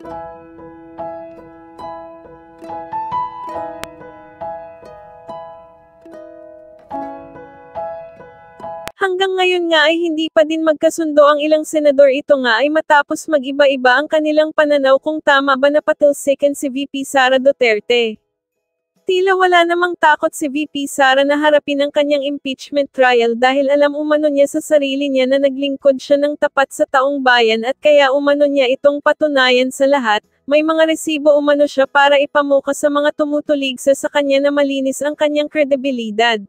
Hanggang ngayon nga ay hindi pa din magkasundo ang ilang senador, ito nga ay matapos mag-iba-iba ang kanilang pananaw kung tama ba na patalsikin si VP Sara Duterte. Tila wala namang takot si VP Sara na harapin ang kanyang impeachment trial dahil alam umano niya sa sarili niya na naglingkod siya ng tapat sa taong bayan at kaya umano niya itong patunayan sa lahat. May mga resibo umano siya para ipamuka sa mga tumutuligsa sa kanya na malinis ang kanyang kredibilidad.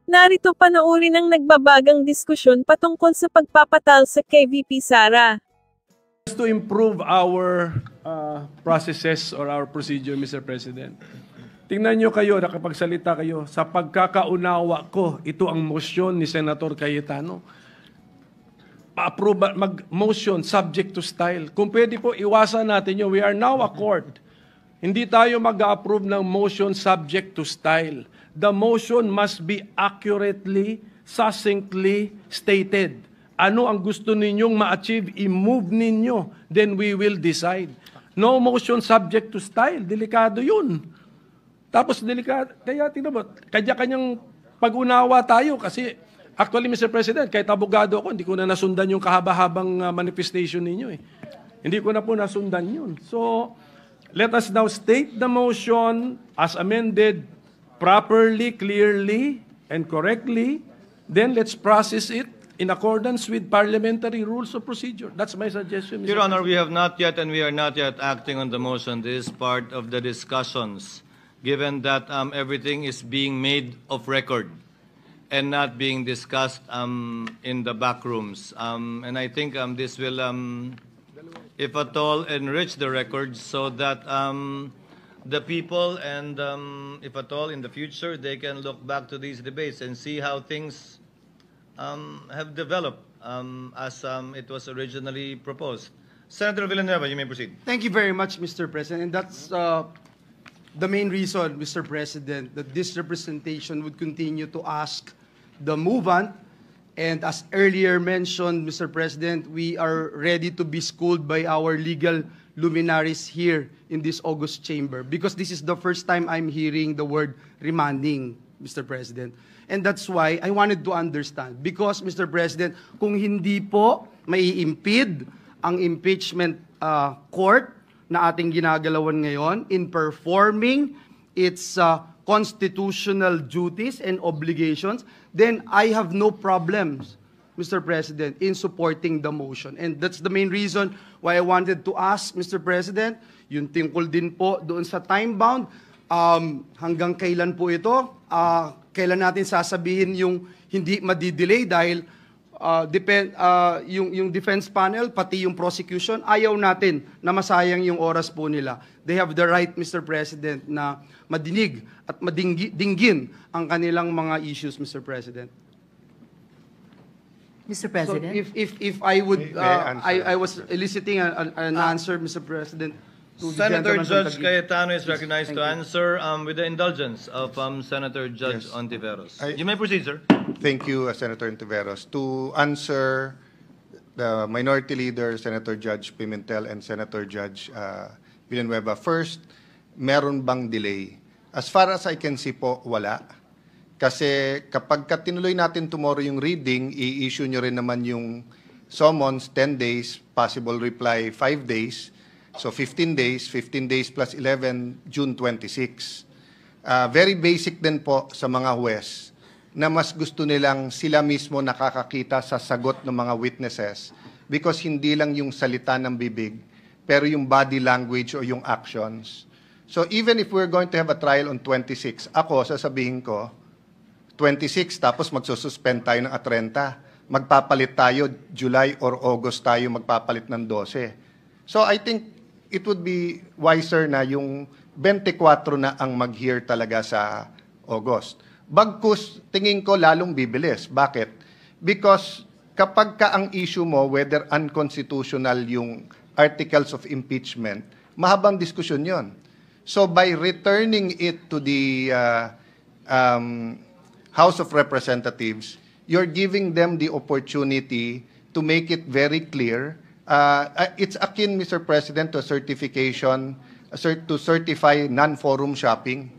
Narito panoorin ang nagbabagang diskusyon patungkol sa pagpapatalsik kay VP Sara. To improve our processes or our procedure, Mr. President. Tingnan nyo kayo, nakapagsalita kayo, sa pagkakaunawa ko, ito ang motion ni Senator Cayetano. Mag-motion subject to style. Kung pwede po, iwasan natin yun. We are now a court. Hindi tayo mag-approve ng motion subject to style. The motion must be accurately, succinctly stated. Ano ang gusto ninyong ma-achieve, i-move ninyo, then we will decide. No motion subject to style, delikado yun. Tapos delikado, kaya tingnan mo, kanya-kanyang pag-unawa tayo kasi actually, Mr. President, kahit abogado ako, hindi ko na nasundan yung kahaba-habang manifestation ninyo eh. Hindi ko na po nasundan yun. So, let us now state the motion as amended properly, clearly, and correctly, then let's process it in accordance with parliamentary rules of procedure. That's my suggestion, Mr. Your Honor, President. we have not yet and we are not yet acting on the motion. This is part of the discussions, given that everything is being made of record and not being discussed in the back rooms. And I think this will, if at all, enrich the records so that the people and if at all in the future they can look back to these debates and see how things have developed as it was originally proposed. Senator Villanueva, you may proceed. Thank you very much, Mr. President. And that's the main reason, Mr. President, that this representation would continue to ask the movant. And as earlier mentioned, Mr. President, we are ready to be schooled by our legal luminaries here in this August chamber because this is the first time I'm hearing the word remanding, Mr. President. And that's why I wanted to understand. Because, Mr. President, kung hindi po mai-impede ang impeachment court na ating ginagalawan ngayon in performing its constitutional duties and obligations, then I have no problems, Mr. President, in supporting the motion. And that's the main reason why I wanted to ask, Mr. President, yung tungkol din po doon sa time-bound, hanggang kailan po ito? Kailan natin sasabihin yung hindi madidelay dahil yung defense panel, pati yung prosecution, ayaw natin na masayang yung oras po nila. They have the right, Mr. President, na madinig at madinggin ang kanilang mga issues, Mr. President. Mr. President? So if I would, I was eliciting an answer, Mr. President. Senator Judge Cayetano is recognized to answer with the indulgence of Senator Judge Ontiveros. You may proceed, sir. Thank you, Senator Ontiveros. To answer the Minority Leader, Senator Judge Pimentel, and Senator Judge Villanueva, first, meron bang delay? As far as I can see po, wala. Kasi kapag tinuloy natin tomorrow yung reading, i-issue nyo rin naman yung summons, 10 days, possible reply, 5 days. So 15 days plus 11, June 26. Very basic din po sa mga huwes na mas gusto nilang sila mismo nakakakita sa sagot ng mga witnesses because hindi lang yung salita ng bibig, pero yung body language o yung actions. So even if we're going to have a trial on 26, ako, sasabihin ko, 26, tapos magsususpend tayo ng 30. Magpapalit tayo, July or August tayo magpapalit ng 12. So I think it would be wiser na yung 24 na ang mag-hear talaga sa August. Bagkus, tingin ko lalong bibilis. Bakit? Because kapag ka ang issue mo, whether unconstitutional yung articles of impeachment, mahabang diskusyon yon. So by returning it to the House of Representatives, you're giving them the opportunity to make it very clear It's akin, Mr. President, to certification, to certify non-forum shopping.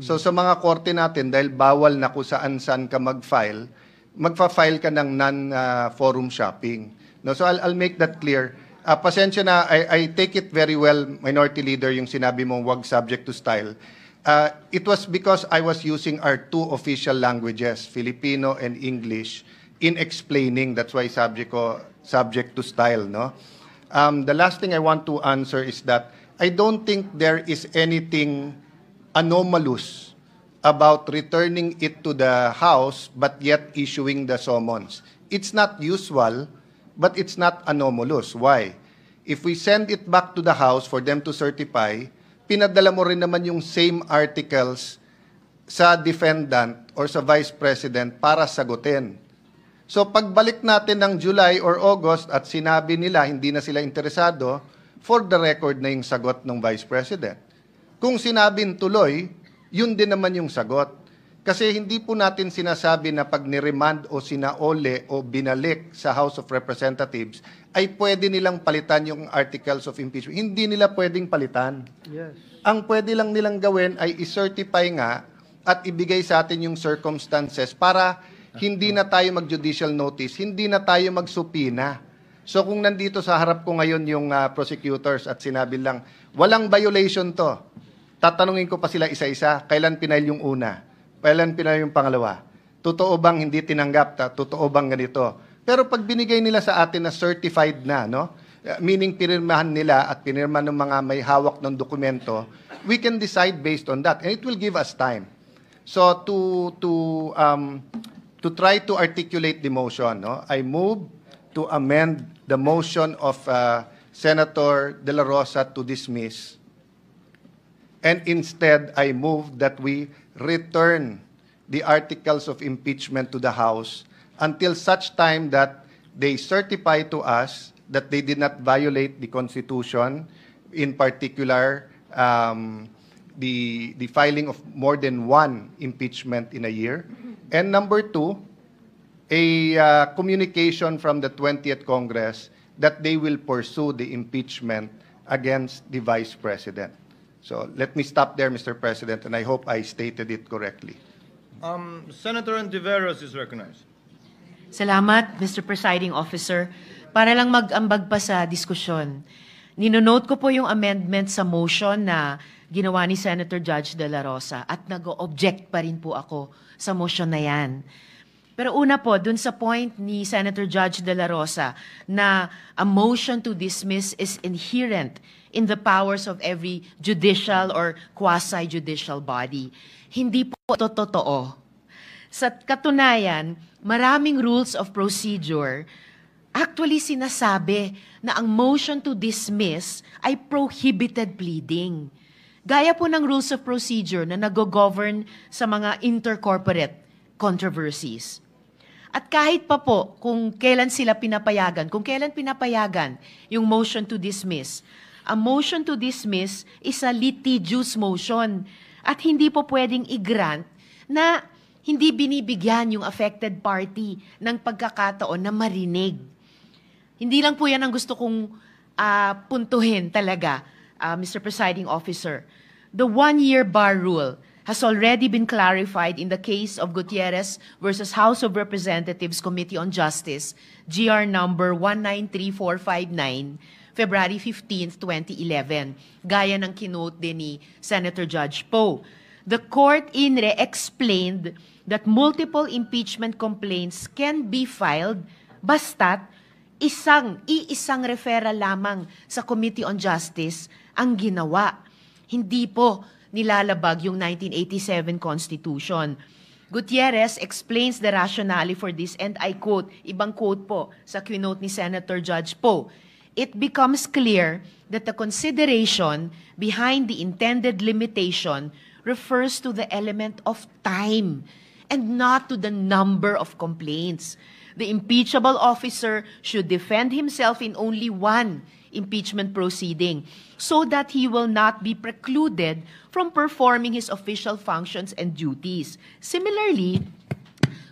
So sa mga korte natin, dahil bawal na kung saan-saan ka mag-file, magfa-file ka ng non-forum shopping. No, so I'll make that clear. Pasensya na, I take it very well, Minority Leader, yung sinabi mong wag subject to style. It was because I was using our two official languages, Filipino and English, in explaining. That's why subject to style. No? The last thing I want to answer is that I don't think there is anything anomalous about returning it to the House but yet issuing the summons. It's not usual, but it's not anomalous. Why? If we send it back to the House for them to certify, pinadala mo rin naman yung same articles sa defendant or sa Vice President para sagutin. So pagbalik natin ng July or August at sinabi nila hindi na sila interesado, for the record na yung sagot ng Vice President. Kung sinabing tuloy, yun din naman yung sagot. Kasi hindi po natin sinasabi na pag niremand o sinaole o binalik sa House of Representatives ay pwede nilang palitan yung articles of impeachment. Hindi nila pwedeng palitan. Yes. Ang pwede lang nilang gawin ay i-certify nga at ibigay sa atin yung circumstances para hindi na tayo mag-judicial notice, hindi na tayo magsupina. So kung nandito sa harap ko ngayon yung prosecutors at sinabi lang, walang violation to, tatanungin ko pa sila isa-isa, kailan pinail yung una? Kailan pinail yung pangalawa? Totoo bang hindi tinanggap? Totoo bang ganito? Pero pag binigay nila sa atin na certified na, no? Meaning pinirmahan nila at pinirma ng mga may hawak ng dokumento, we can decide based on that. And it will give us time. So to try to articulate the motion, no? I move to amend the motion of Senator De La Rosa to dismiss. And instead, I move that we return the articles of impeachment to the House until such time that they certify to us that they did not violate the Constitution, in particular, the filing of more than one impeachment in a year. And number two, a communication from the 20th Congress that they will pursue the impeachment against the Vice President. So let me stop there, Mr. President, and I hope I stated it correctly. Senator Antiveros is recognized. Salamat, Mr. Presiding Officer. Para lang mag-ambag pa sa diskusyon, ninonote ko po yung amendment sa motion na ginawa ni Senator Judge De La Rosa at nag-object pa rin po ako sa motion na yan. Pero una po, dun sa point ni Senator Judge De La Rosa na a motion to dismiss is inherent in the powers of every judicial or quasi-judicial body. Hindi po ito totoo. Sa katunayan, maraming rules of procedure actually sinasabi na ang motion to dismiss ay prohibited pleading. Gaya po ng rules of procedure na nag-govern sa mga intercorporate controversies. At kahit pa po kung kailan sila pinapayagan, yung motion to dismiss, a motion to dismiss is a litigious motion at hindi po pwedeng i-grant na hindi binibigyan yung affected party ng pagkakataon na marinig. Hindi lang po yan ang gusto kong puntuhin talaga, Mr. Presiding Officer. The one-year bar rule has already been clarified in the case of Gutierrez versus House of Representatives Committee on Justice, GR number 193459, February 15, 2011, gaya ng kinote din ni Senator Judge Poe. The court explained that multiple impeachment complaints can be filed basta't iisang referral lamang sa Committee on Justice ang ginawa. Hindi po nilalabag yung 1987 Constitution. Gutierrez explains the rationale for this and I quote, ibang quote po sa quote ni Senator Judge Poe. It becomes clear that the consideration behind the intended limitation refers to the element of time and not to the number of complaints. The impeachable officer should defend himself in only one impeachment proceeding so that he will not be precluded from performing his official functions and duties. Similarly,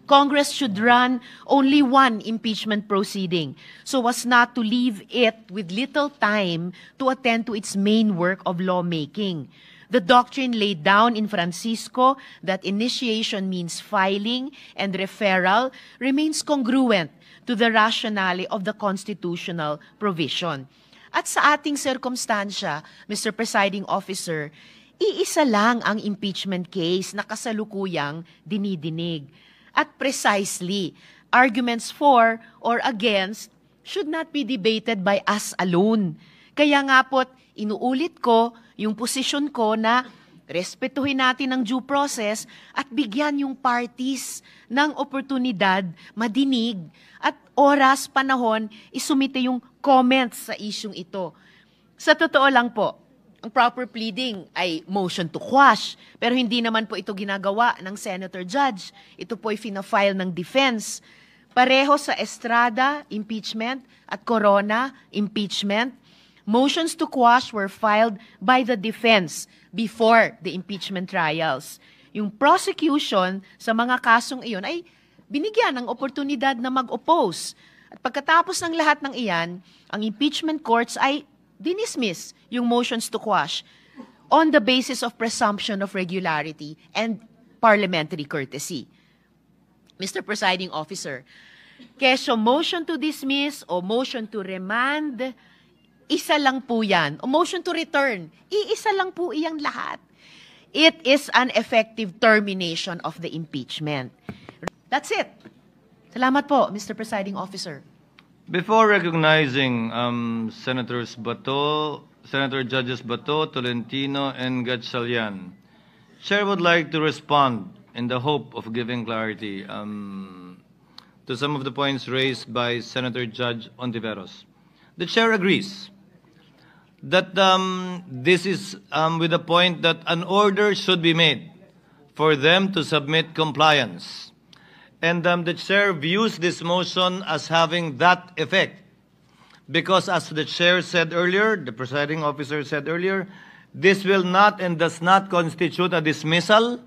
Congress should run only one impeachment proceeding so as not to leave it with little time to attend to its main work of lawmaking. The doctrine laid down in Francisco that initiation means filing and referral remains congruent to the rationale of the constitutional provision. At sa ating sirkumstansya, Mr. Presiding Officer, iisa lang ang impeachment case na kasalukuyang dinidinig. At precisely, arguments for or against should not be debated by us alone. Kaya nga po't inuulit ko yung posisyon ko na respetuhin natin ang due process at bigyan yung parties ng oportunidad madinig at oras, panahon, isumite yung comments sa isyung ito. Sa totoo lang po, ang proper pleading ay motion to quash, pero hindi naman po ito ginagawa ng Senator Judge. Ito po ay fina-file ng defense. Pareho sa Estrada, impeachment, at Corona, impeachment. Motions to quash were filed by the defense before the impeachment trials. Yung prosecution sa mga kasong iyon ay binigyan ng oportunidad na mag-oppose. At pagkatapos ng lahat ng iyan, ang impeachment courts ay dinismiss yung motions to quash on the basis of presumption of regularity and parliamentary courtesy. Mr. Presiding Officer, kesyo motion to dismiss o motion to remand, isa lang po yan. O motion to return, iisa lang po iyang lahat. It is an effective termination of the impeachment. That's it. Salamat po, Mr. Presiding Officer. Before recognizing Senator Judges Bato, Tolentino, and Gatchalian, Chair would like to respond in the hope of giving clarity to some of the points raised by Senator Judge Ontiveros. The Chair agrees that this is with the point that an order should be made for them to submit compliance. And the Chair views this motion as having that effect. Because as the Chair said earlier, the Presiding Officer said earlier, this will not and does not constitute a dismissal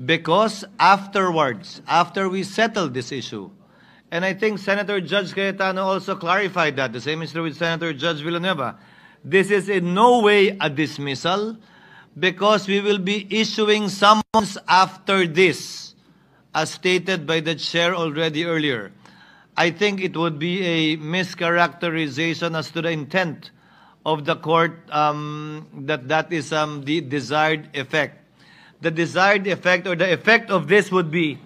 because afterwards, after we settle this issue, and I think Senator Judge Cayetano also clarified that, the same is true with Senator Judge Villanueva, this is in no way a dismissal because we will be issuing summons after this, as stated by the Chair already earlier. I think it would be a mischaracterization as to the intent of the court that is the desired effect. The desired effect or the effect of this would be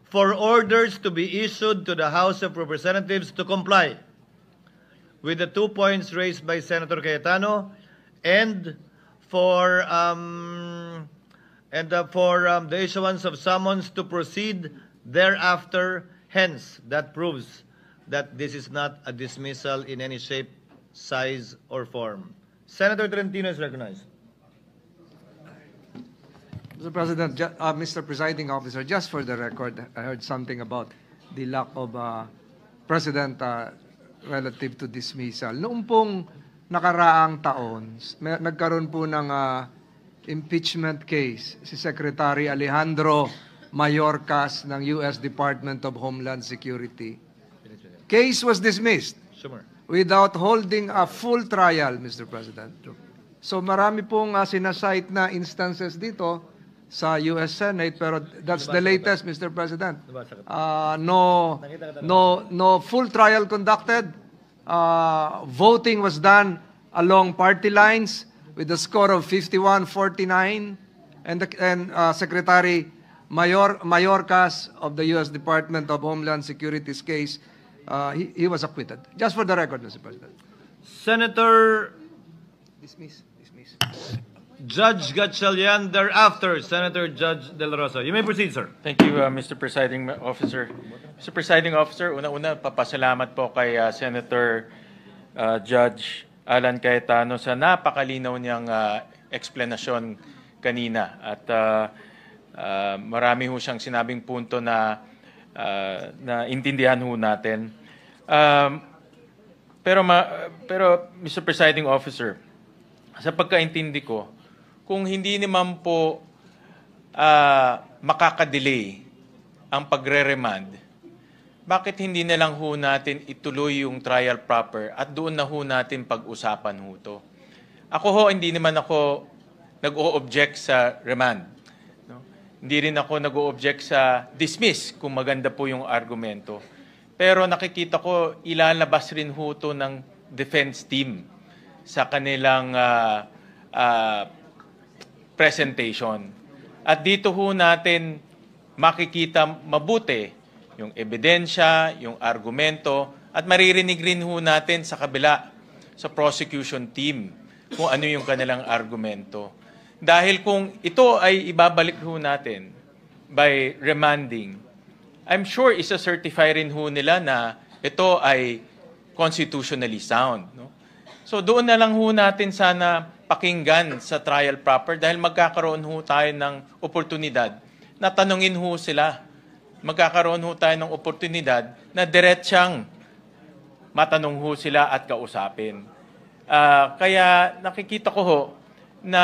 for orders to be issued to the House of Representatives to comply with the 2 points raised by Senator Cayetano and for the issuance of summons to proceed thereafter. Hence, that proves that this is not a dismissal in any shape, size, or form. Senator Tolentino is recognized. Mr. President, Mr. Presiding Officer, just for the record, I heard something about the lack of precedent relative to dismissal. Noong pong nakaraang taon, nagkaroon po ng impeachment case si Secretary Alejandro Mayorkas ng U.S. Department of Homeland Security. Case was dismissed without holding a full trial, Mr. President. So marami pong sinasite na instances dito sa U.S. Senate, pero that's the latest, Mr. President. No full trial conducted. Voting was done along party lines with a score of 51-49, and Secretary Mayorkas of the U.S. Department of Homeland Security's case, he was acquitted. Just for the record, Mr. President. Senator Dismiss. Judge Gatchalian, thereafter, Senator Judge De La Rosa. You may proceed, sir. Thank you, Mr. Presiding Officer. Mr. Presiding Officer, una-una, papasalamat po kay Senator Judge Alan Cayetano sa napakalinaw niyang eksplanasyon kanina. At marami ho siyang sinabing punto na intindihan ho natin. Pero Mr. Presiding Officer, sa pagkaintindi ko, kung hindi naman po makakadelay ang pagre-remand, bakit hindi na lang ho natin ituloy yung trial proper at doon na ho natin pag-usapan ho to? Ako ho, hindi naman ako nag-o-object sa remand. No? Hindi rin ako nag-o-object sa dismiss kung maganda po yung argumento. Pero nakikita ko ilalabas rin ho to ng defense team sa kanilang presentation. At dito ho natin makikita mabuti yung ebidensya, yung argumento, at maririnig rin ho natin sa kabila, sa prosecution team, kung ano yung kanilang argumento. Dahil kung ito ay ibabalik ho natin by remanding, I'm sure isa-certify rin ho nila na ito ay constitutionally sound. No? So doon na lang ho natin sana pakinggan sa trial proper dahil magkakaroon ho tayo ng oportunidad na tanungin ho sila. Magkakaroon ho tayo ng oportunidad na diretsang matanong ho sila at kausapin. Kaya nakikita ko ho na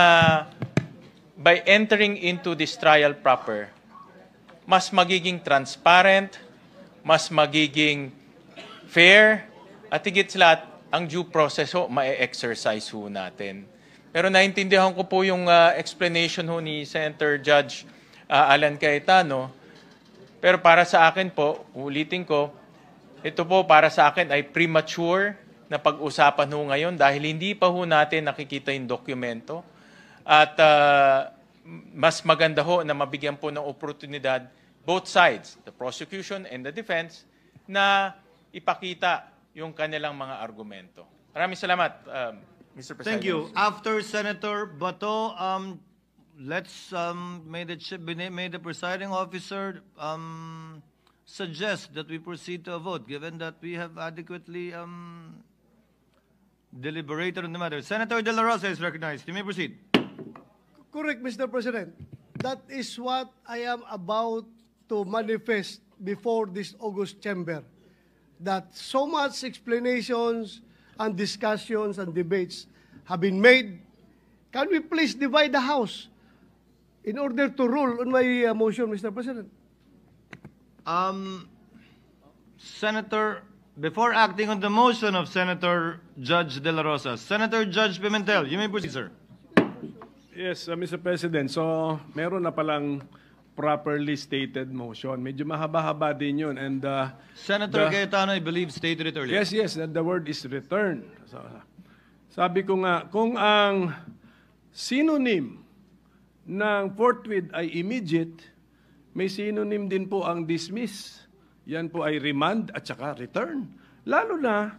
by entering into this trial proper, mas magiging transparent, mas magiging fair, at higit sa lahat, ang due process ho, ma-exercise ho natin. Pero naintindihan ko po yung explanation ho ni Senator Judge Alan Cayetano. Pero para sa akin po, ulitin ko, ito po para sa akin ay premature na pag-usapan ho ngayon dahil hindi pa ho natin nakikita yung dokumento. At mas maganda ho na mabigyan po ng oportunidad both sides, the prosecution and the defense, na ipakita yung kanilang mga argumento. Maraming salamat, Mr. President. Thank you. After Senator Bato, may the presiding officer suggest that we proceed to a vote, given that we have adequately deliberated on the matter. Senator De La Rosa is recognized. You may proceed. Correct, Mr. President. That is what I am about to manifest before this August chamber. That so much explanations and discussions and debates have been made. Can we please divide the House in order to rule on my motion, Mr. President? Senator, before acting on the motion of Senator Judge De La Rosa, Senator Judge Pimentel, you may proceed, sir. Yes, Mr. President. So, meron na palang properly stated motion. Medyo mahaba-haba din yun. And, Senator Cayetano, I believe, stated it earlier. yes, the word is return. So, sabi ko nga, kung ang synonym ng forthwith ay immediate, may synonym din po ang dismiss. Yan po ay remand at saka return. Lalo na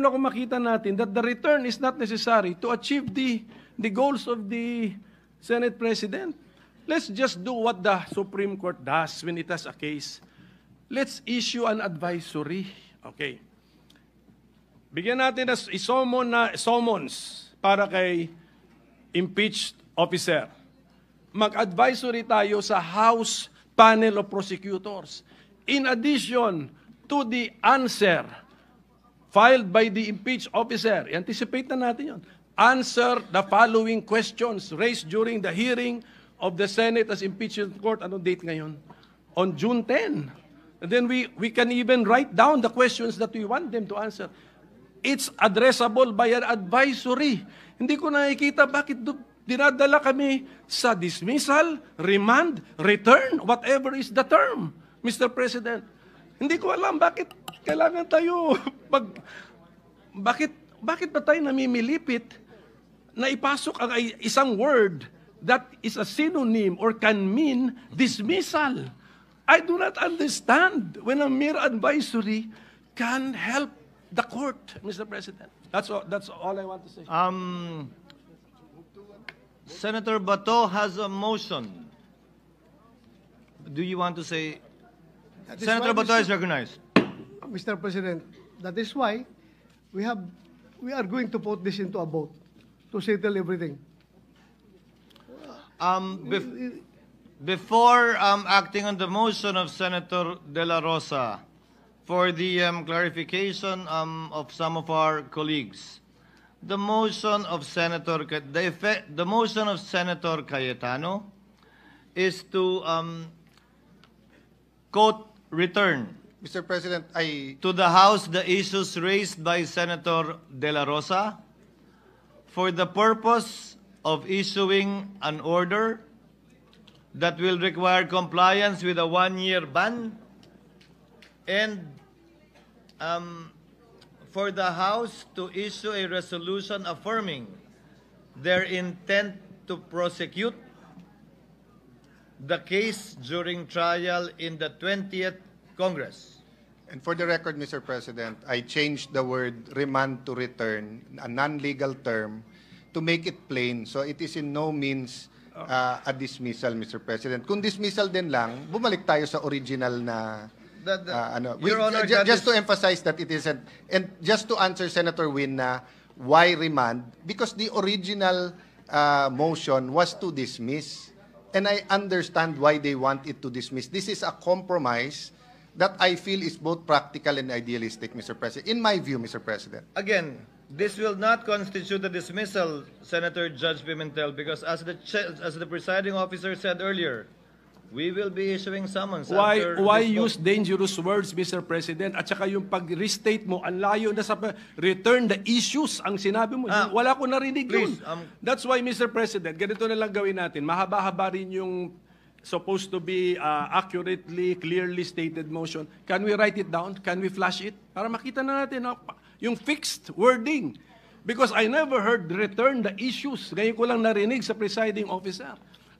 kung makita natin that the return is not necessary to achieve the goals of the Senate President. Let's just do what the Supreme Court does when it has a case. Let's issue an advisory. Okay. Bigyan natin ng summons para kay impeached officer. Mag-advisory tayo sa House Panel of Prosecutors. In addition to the answer filed by the impeached officer, anticipate na natin yun. Answer the following questions raised during the hearing of the Senate as impeachment court. Anong date ngayon? On June 10. And then we can even write down the questions that we want them to answer. It's addressable by an advisory. Hindi ko nakikita bakit dinadala kami sa dismissal, remand, return, whatever is the term, Mr. President. Hindi ko alam bakit kailangan tayo bakit ba tayo namimilipit na ipasok ang isang word that is a synonym or can mean dismissal. I do not understand when a mere advisory can help the court, Mr. President. That's all I want to say. Senator Bato has a motion. Do you want to say? Senator Bato is recognized. Mr. President, that is why we are going to put this into a vote to settle everything. Before acting on the motion of Senator De La Rosa for the clarification of some of our colleagues, the motion of Senator Cayetano is to quote, return Mr. President, to the House the issues raised by Senator De La Rosa for the purpose of issuing an order that will require compliance with a 1-year ban and for the House to issue a resolution affirming their intent to prosecute the case during trial in the 20th Congress. and for the record, Mr. President, I changed the word remand to return, a non-legal term, to make it plain. So it is in no means a dismissal, Mr. President. Kung dismissal din lang, bumalik tayo sa original na Your Honor, just to emphasize that it isn't, and just to answer Senator Win na why remand, because the original motion was to dismiss, and I understand why they want it to dismiss. This is a compromise that I feel is both practical and idealistic, Mr. President, in my view, Mr. President. Again, this will not constitute a dismissal, Senator Judge Pimentel, because as the presiding officer said earlier, we will be issuing summons. Why this use vote. dangerous words, Mr. President? At saka yung pag-restate mo, ang layo na sa return the issues, ang sinabi mo. Wala ko narinig yun. Please, That's why, Mr. President, ganito na lang gawin natin. Mahaba-haba rin yung supposed to be accurately, clearly stated motion. Can we write it down? Can we flash it? Para makita na natin yung fixed wording. Because I never heard return the issues. Ngayon ko lang narinig sa presiding officer.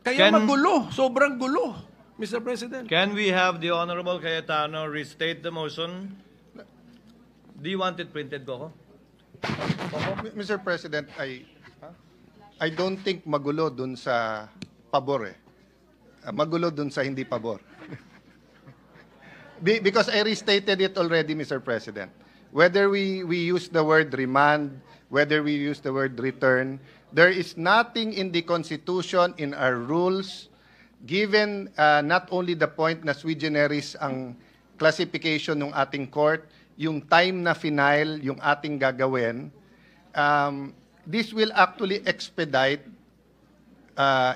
Kaya magulo, sobrang gulo, Mr. President. Can we have the Honorable Cayetano restate the motion? Do you want it printed, Coco? Mr. President, I don't think magulo dun sa pabor magulo dun sa hindi pabor. Because I restated it already, Mr. President. Whether we use the word remand, whether we use the word return, there is nothing in the Constitution, in our rules, given not only the point na sui generis ang classification ng ating court, yung time na final, yung ating gagawin, this will actually expedite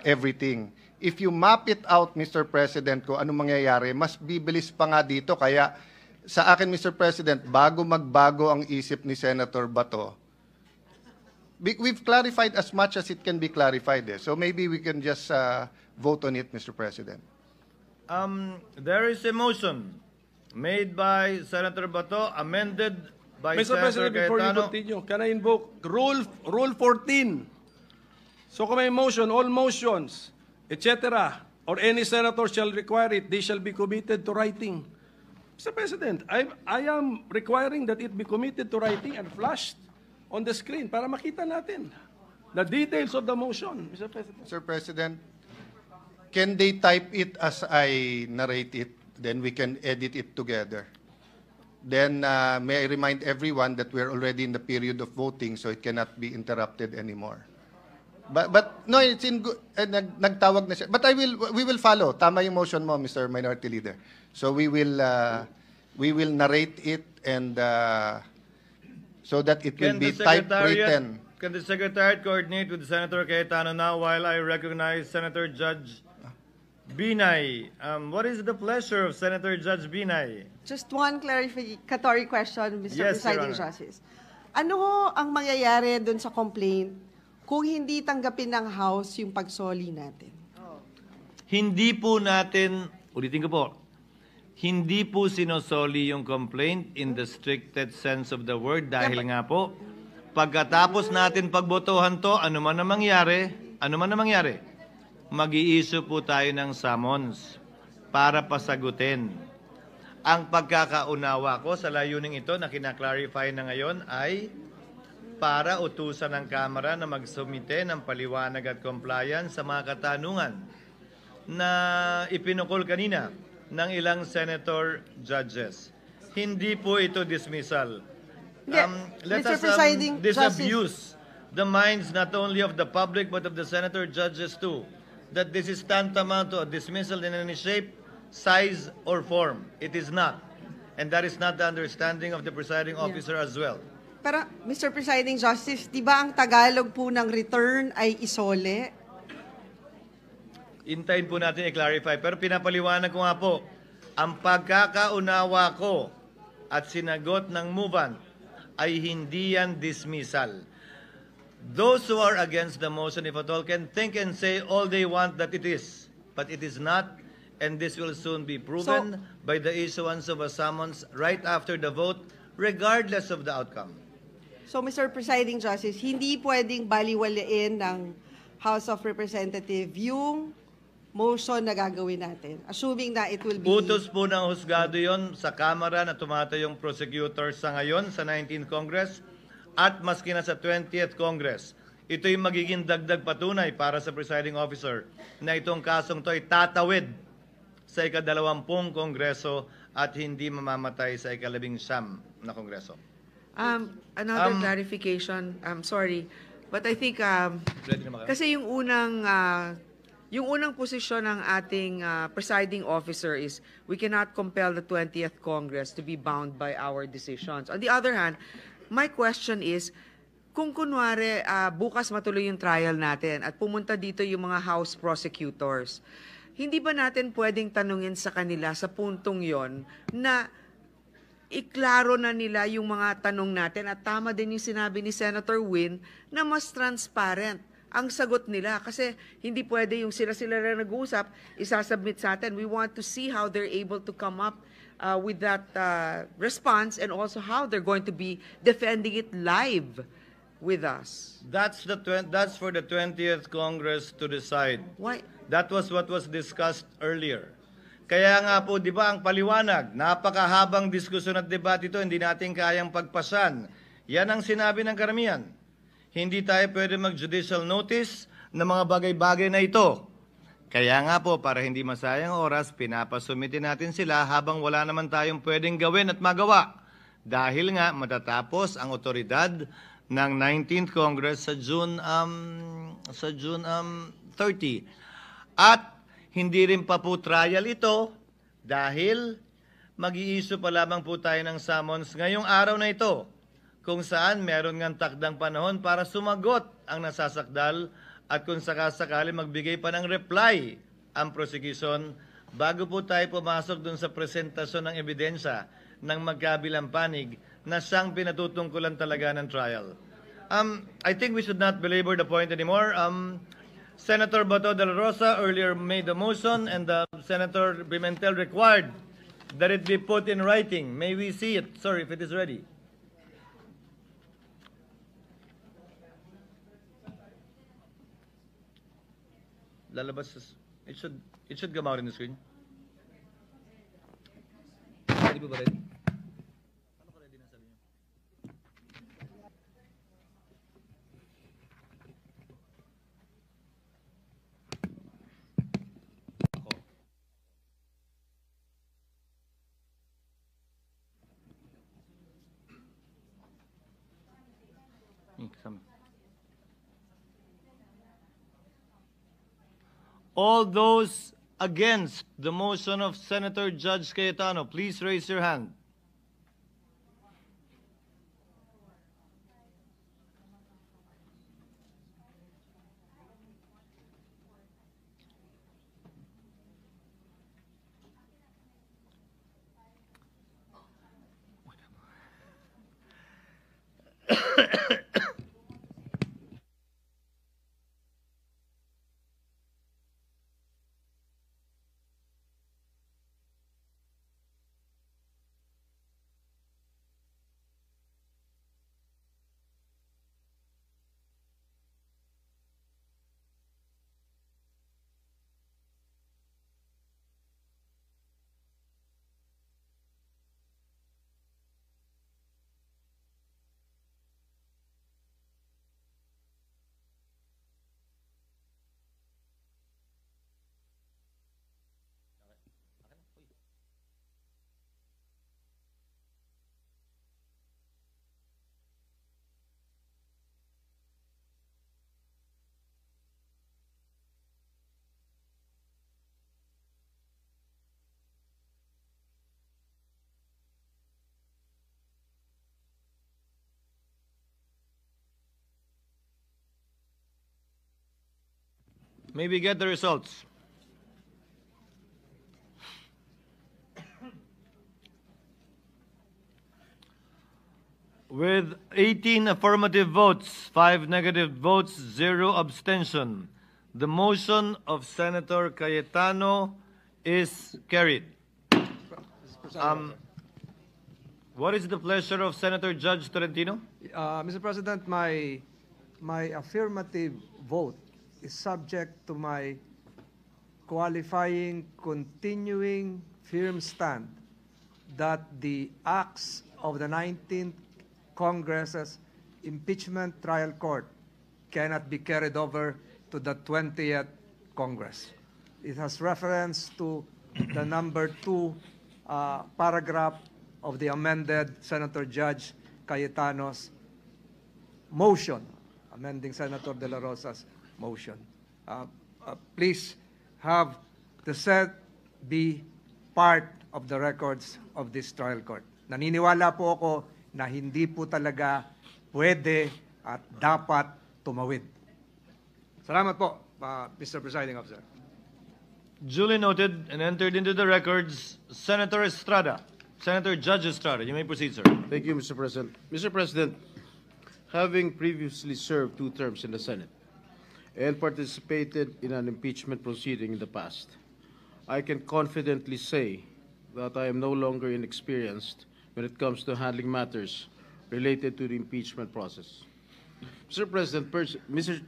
everything. If you map it out, Mr. President, kung anong mangyayari, mas bibilis pa nga dito. Kaya sa akin, Mr. President, bago magbago ang isip ni Senator Bato, we've clarified as much as it can be clarified. So maybe we can just vote on it, Mr. President. There is a motion made by Senator Bato, amended by Mr. Senator President, before you Cayetano. continue, can I invoke Rule 14? So kung may motion, all motions, etc., or any senator shall require it, they shall be committed to writing. Mr. President, I am requiring that it be committed to writing and flashed on the screen para makita natin the details of the motion, Mr. President. Mr. President, can they type it as I narrate it? Then we can edit it together. Then may I remind everyone that we're already in the period of voting, so it cannot be interrupted anymore. But no, it's in good. Nagtawag na siya. But we will follow. Tama yung motion mo, Mr. Minority Leader. So we will narrate it and so that it will be typewritten. Can the Secretariat coordinate with Senator Cayetano now while I recognize Senator Judge Binay? What is the pleasure of Senator Judge Binay? Just one clarificatory question, Mr. Yes, Presiding Your Honor. Justice. Ano ho ang mangyayari dun sa complaint kung hindi tanggapin ng House yung pagsoli natin? Hindi po natin, ulitin ko po, hindi po sinosoli yung complaint in the stricted sense of the word dahil nga po, pagkatapos natin pagbotohan to, ano man na mangyari, mag-i-issue po tayo ng summons para pasagutin. Ang pagkakaunawa ko sa layuning ito na kinaklarify na ngayon ay para utusan ng Kamara na magsumite ng paliwanag at compliance sa mga katanungan na ipinukol kanina ng ilang senator judges. Hindi po ito dismissal. Let Mr. us Presiding disabuse the minds not only of the public but of the senator judges too, that this is tantamount to a dismissal in any shape, size, or form. It is not. And that is not the understanding of the presiding officer as well. Pero, Mr. Presiding Justice, di ba ang Tagalog po ng return ay isole? Intayin po natin i-clarify. Pero pinapaliwanag ko nga po, Ang pagkakaunawa ko at sinagot ng movant ay hindi yan dismissal. Those who are against the motion, if at all, can think and say all they want that it is. But it is not, and this will soon be proven by the issuance of a summons right after the vote, regardless of the outcome. So, Mr. Presiding Justice, hindi pwedeng baliwalain ng House of Representatives yung motion na gagawin natin, assuming na it will be... Utos po ng husgado yon sa Kamara na tumatayong prosecutor sa ngayon sa 19th Congress at maski na sa 20th Congress. Ito'y magiging dagdag patunay para sa presiding officer na itong kasong to ay tatawid sa ika-20 Kongreso at hindi mamamatay sa ika-19 na Kongreso. Another clarification, I'm sorry, but I think kasi yung unang posisyon ng ating presiding officer is we cannot compel the 20th Congress to be bound by our decisions. On the other hand, my question is, kung kunwari bukas matuloy yung trial natin at pumunta dito yung mga House prosecutors, hindi ba natin pwedeng tanungin sa kanila sa puntong yon na iklaro na nila yung mga tanong natin at tama din yung sinabi ni Senator Win na mas transparent ang sagot nila kasi hindi pwede yung sila-sila na nag-uusap, isasubmit sa atin. We want to see how they're able to come up with that response and also how they're going to be defending it live with us. That's for the 20th Congress to decide. Why? That was what was discussed earlier. Kaya nga po, di ba, ang paliwanag, napakahabang diskusyon at debate ito, hindi natin kayang pagpasan. Yan ang sinabi ng karamihan. Hindi tayo pwede mag-judicial notice ng mga bagay-bagay na ito. Kaya nga po, para hindi masayang oras, pinapasumitin natin sila habang wala naman tayong pwedeng gawin at magawa. Dahil nga matatapos ang otoridad ng 19th Congress sa June 30. At hindi rin pa po trial ito dahil mag-i-issue pa lamang po tayo ng summons ngayong araw na ito, kung saan meron ngang takdang panahon para sumagot ang nasasakdal at kung sakasakali magbigay pa ng reply ang prosecution bago po tayo pumasok dun sa presentasyon ng ebidensya ng magkabilang panig na siyang pinatutungkulan talaga ng trial. I think we should not belabor the point anymore. Senator Bato de la Rosa earlier made the motion and Senator Pimentel required that it be put in writing. May we see it, sir, if it is ready? Lalabas, it should come out in the screen. Ready po ba ready? Ano ka ready na sabi niyo? All those against the motion of Senator Judge Cayetano, please raise your hand. May we get the results? With 18 affirmative votes, 5 negative votes, 0 abstention, the motion of Senator Cayetano is carried. What is the pleasure of Senator Judge Tolentino? Mr. President, my affirmative vote is subject to my qualifying continuing firm stand that the acts of the 19th Congress's impeachment trial court cannot be carried over to the 20th Congress. It has reference to the number 2 paragraph of the amended Senator Judge Cayetano's motion, amending Senator De La Rosa's motion. Please have the said be part of the records of this trial court. Naniniwala po ako na hindi po talaga pwede at dapat tumawid. Salamat po, Mr. Presiding Officer. Duly noted and entered into the records, Senator Estrada. Senator Judge Estrada, you may proceed, sir. Thank you, Mr. President. Mr. President, having previously served 2 terms in the Senate and participated in an impeachment proceeding in the past, I can confidently say that I am no longer inexperienced when it comes to handling matters related to the impeachment process. Mr. President, Mr.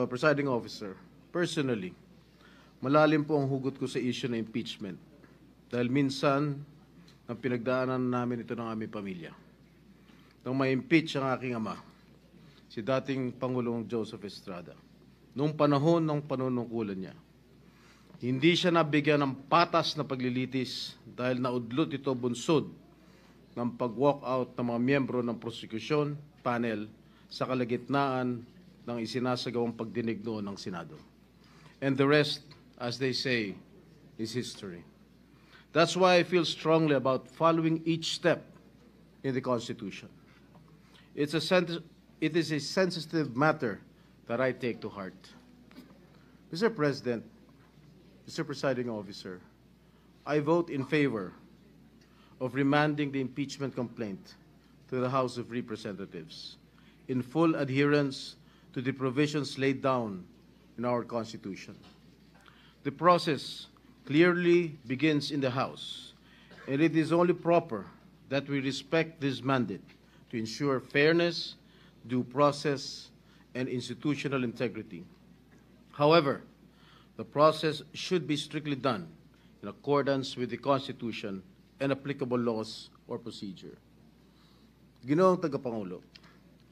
Presiding Officer, personally, malalim po ang hugot ko sa issue ng impeachment dahil minsan ang pinagdaanan namin ito ng aming pamilya. Nang ma-impeach ang aking ama, si dating Pangulong Joseph Estrada, noong panahon ng panunungkulan niya, hindi siya nabigyan ng patas na paglilitis dahil naudlot ito bunsod ng pag-walk out ng mga miyembro ng prosecution panel sa kalagitnaan ng isinasagawang pagdinig noon ng Senado. And the rest, as they say, is history. That's why I feel strongly about following each step in the Constitution. It is a sensitive matter that I take to heart. Mr. President, Mr. Presiding Officer, I vote in favor of remanding the impeachment complaint to the House of Representatives in full adherence to the provisions laid down in our Constitution. The process clearly begins in the House, and it is only proper that we respect this mandate to ensure fairness, due process, and institutional integrity. However, the process should be strictly done in accordance with the Constitution and applicable laws or procedure. Ginoong Tagapangulo,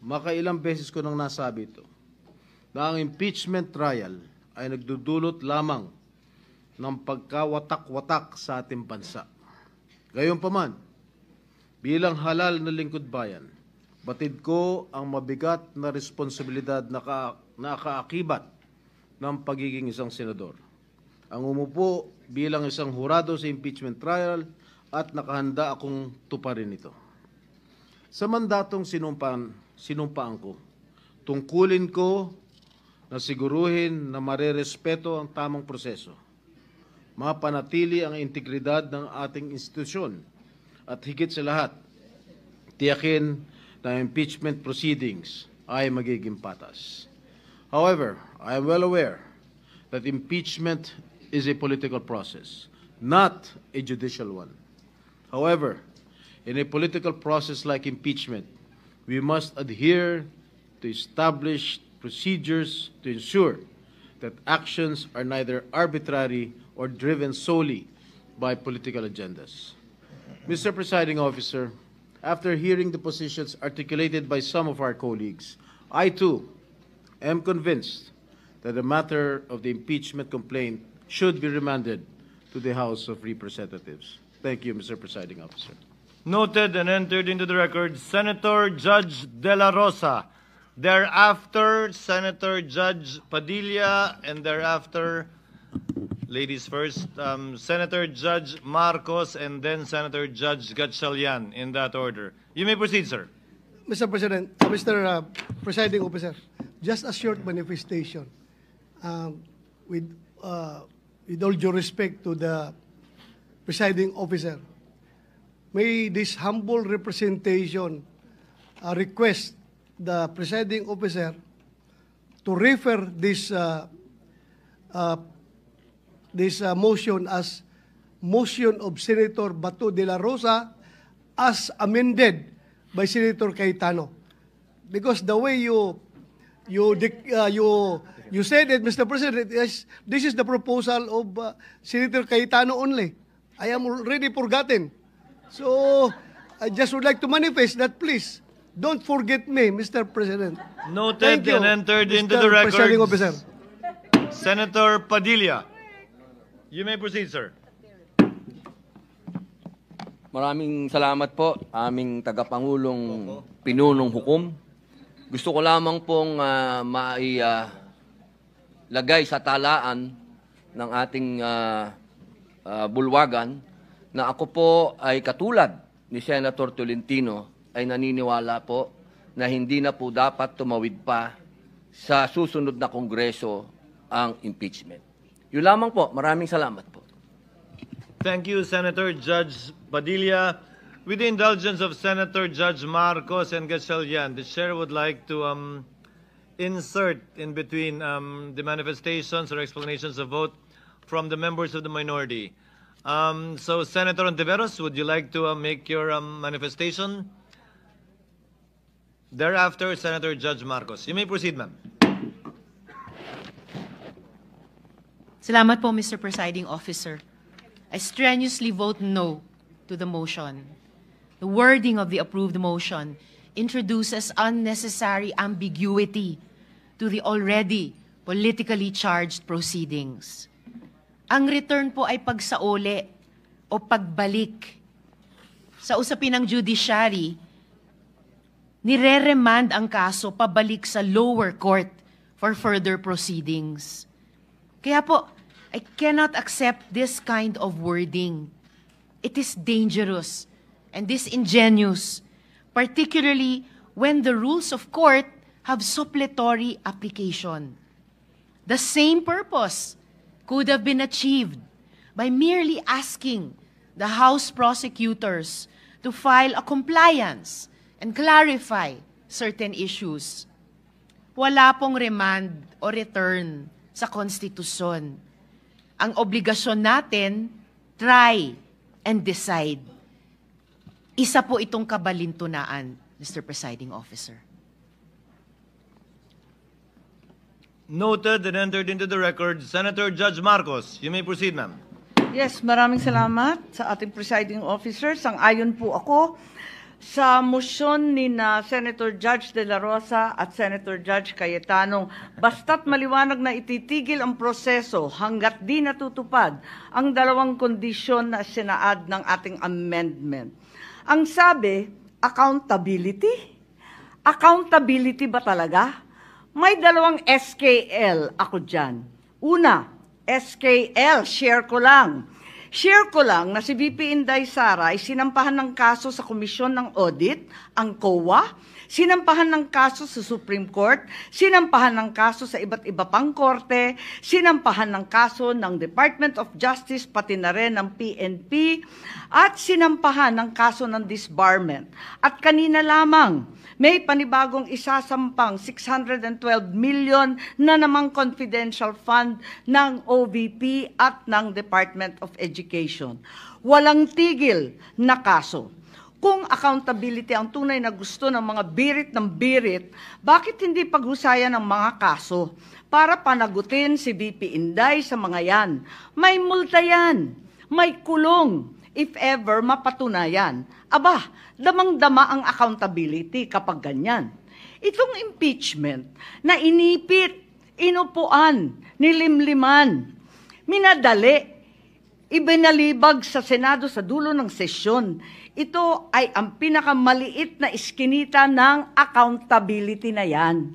makailang beses ko nang nasabi ito, na ang impeachment trial ay nagdudulot lamang ng pagkawatak-watak sa ating bansa. Gayunpaman, bilang halal na lingkod bayan, batid ko ang mabigat na responsibilidad na kaakibat ng pagiging isang senador. Ang umupo bilang isang hurado sa impeachment trial at nakahanda akong tuparin ito. Sa mandatong sinumpaan ko, tungkulin ko na siguruhin na marerespeto ang tamang proseso, mapanatili ang integridad ng ating institusyon, at higit sa lahat, tiyakin na impeachment proceedings ay magiging patas. However, I am well aware that impeachment is a political process, not a judicial one. However, in a political process like impeachment, we must adhere to established procedures to ensure that actions are neither arbitrary or driven solely by political agendas. Mr. Presiding Officer, after hearing the positions articulated by some of our colleagues, I too am convinced that the matter of the impeachment complaint should be remanded to the House of Representatives. Thank you, Mr. Presiding Officer. Noted and entered into the record, Senator Judge De La Rosa. Thereafter, Senator Judge Padilla, and thereafter, ladies first, Senator Judge Marcos, and then Senator Judge Gatchalian, in that order. You may proceed, sir. Mr. President, Mr. Presiding Officer, just a short manifestation. With all due respect to the Presiding Officer, may this humble representation request the presiding officer to refer this motion as motion of Senator Bato de la Rosa as amended by Senator Cayetano. Because the way you said it, Mr. President, this is the proposal of Senator Cayetano only. I am already forgotten. So I just would like to manifest that, please. Don't forget me, Mr. President. Noted and entered into Mr. the Presiding records. Officer. Senator Padilla. You may proceed, sir. Maraming salamat po, aming tagapangulong pinunong hukom. Gusto ko lamang pong lagay sa talaan ng ating bulwagan na ako po ay katulad ni Senator Tolentino ay naniniwala po na hindi na po dapat tumawid pa sa susunod na Kongreso ang impeachment. Yun lamang po. Maraming salamat po. Thank you, Senator Judge Padilla. With the indulgence of Senator Judge Marcos and Gatchalian, the chair would like to insert in between the manifestations or explanations of vote from the members of the minority. So, Senator Ontiveros, would you like to make your manifestation? Thereafter, Senator Judge Marcos. You may proceed, ma'am. Salamat po, Mr. Presiding Officer. I strenuously vote no to the motion. The wording of the approved motion introduces unnecessary ambiguity to the already politically charged proceedings. Ang return po ay pagsauli o pagbalik. Sa usapin ng judiciary, nire-remand ang kaso pabalik sa lower court for further proceedings. Kaya po, I cannot accept this kind of wording. It is dangerous and disingenuous, particularly when the rules of court have suppletory application. The same purpose could have been achieved by merely asking the House prosecutors to file a compliance and clarify certain issues. Wala pong remand o return sa konstitusyon. Ang obligasyon natin, try and decide. Isa po itong kabalintunaan, Mr. Presiding Officer. Noted and entered into the record, Senator Judge Marcos. You may proceed, ma'am. Yes, maraming salamat sa ating presiding officer. Sang-ayon po ako sa motion ni Senator Judge De La Rosa at Senator Judge Cayetano, basta't maliwanag na ititigil ang proseso hanggat di natutupad ang dalawang kondisyon na sinaad ng ating amendment. Ang sabi, accountability? Accountability ba talaga? May dalawang SKL ako dyan. Una, SKL, share ko lang. Share ko lang na si VP Inday Sara ay sinampahan ng kaso sa Komisyon ng Audit, ang COA, sinampahan ng kaso sa Supreme Court, sinampahan ng kaso sa iba't iba pang korte, sinampahan ng kaso ng Department of Justice, pati na rin ng PNP, at sinampahan ng kaso ng disbarment. At kanina lamang, may panibagong isasampang 612 million na namang confidential fund ng OVP at ng Department of Education. Walang tigil na kaso. Kung accountability ang tunay na gusto ng mga birit ng birit, bakit hindi paghusayan ang mga kaso para panagutin si VP Inday sa mga yan? May multa yan, may kulong, if ever mapatunayan. Aba, damang-dama ang accountability kapag ganyan. Itong impeachment na inipit, inupuan, nilimliman, minadali, ibinalibag sa Senado sa dulo ng sesyon. Ito ay ang pinakamaliit na iskinita ng accountability na yan.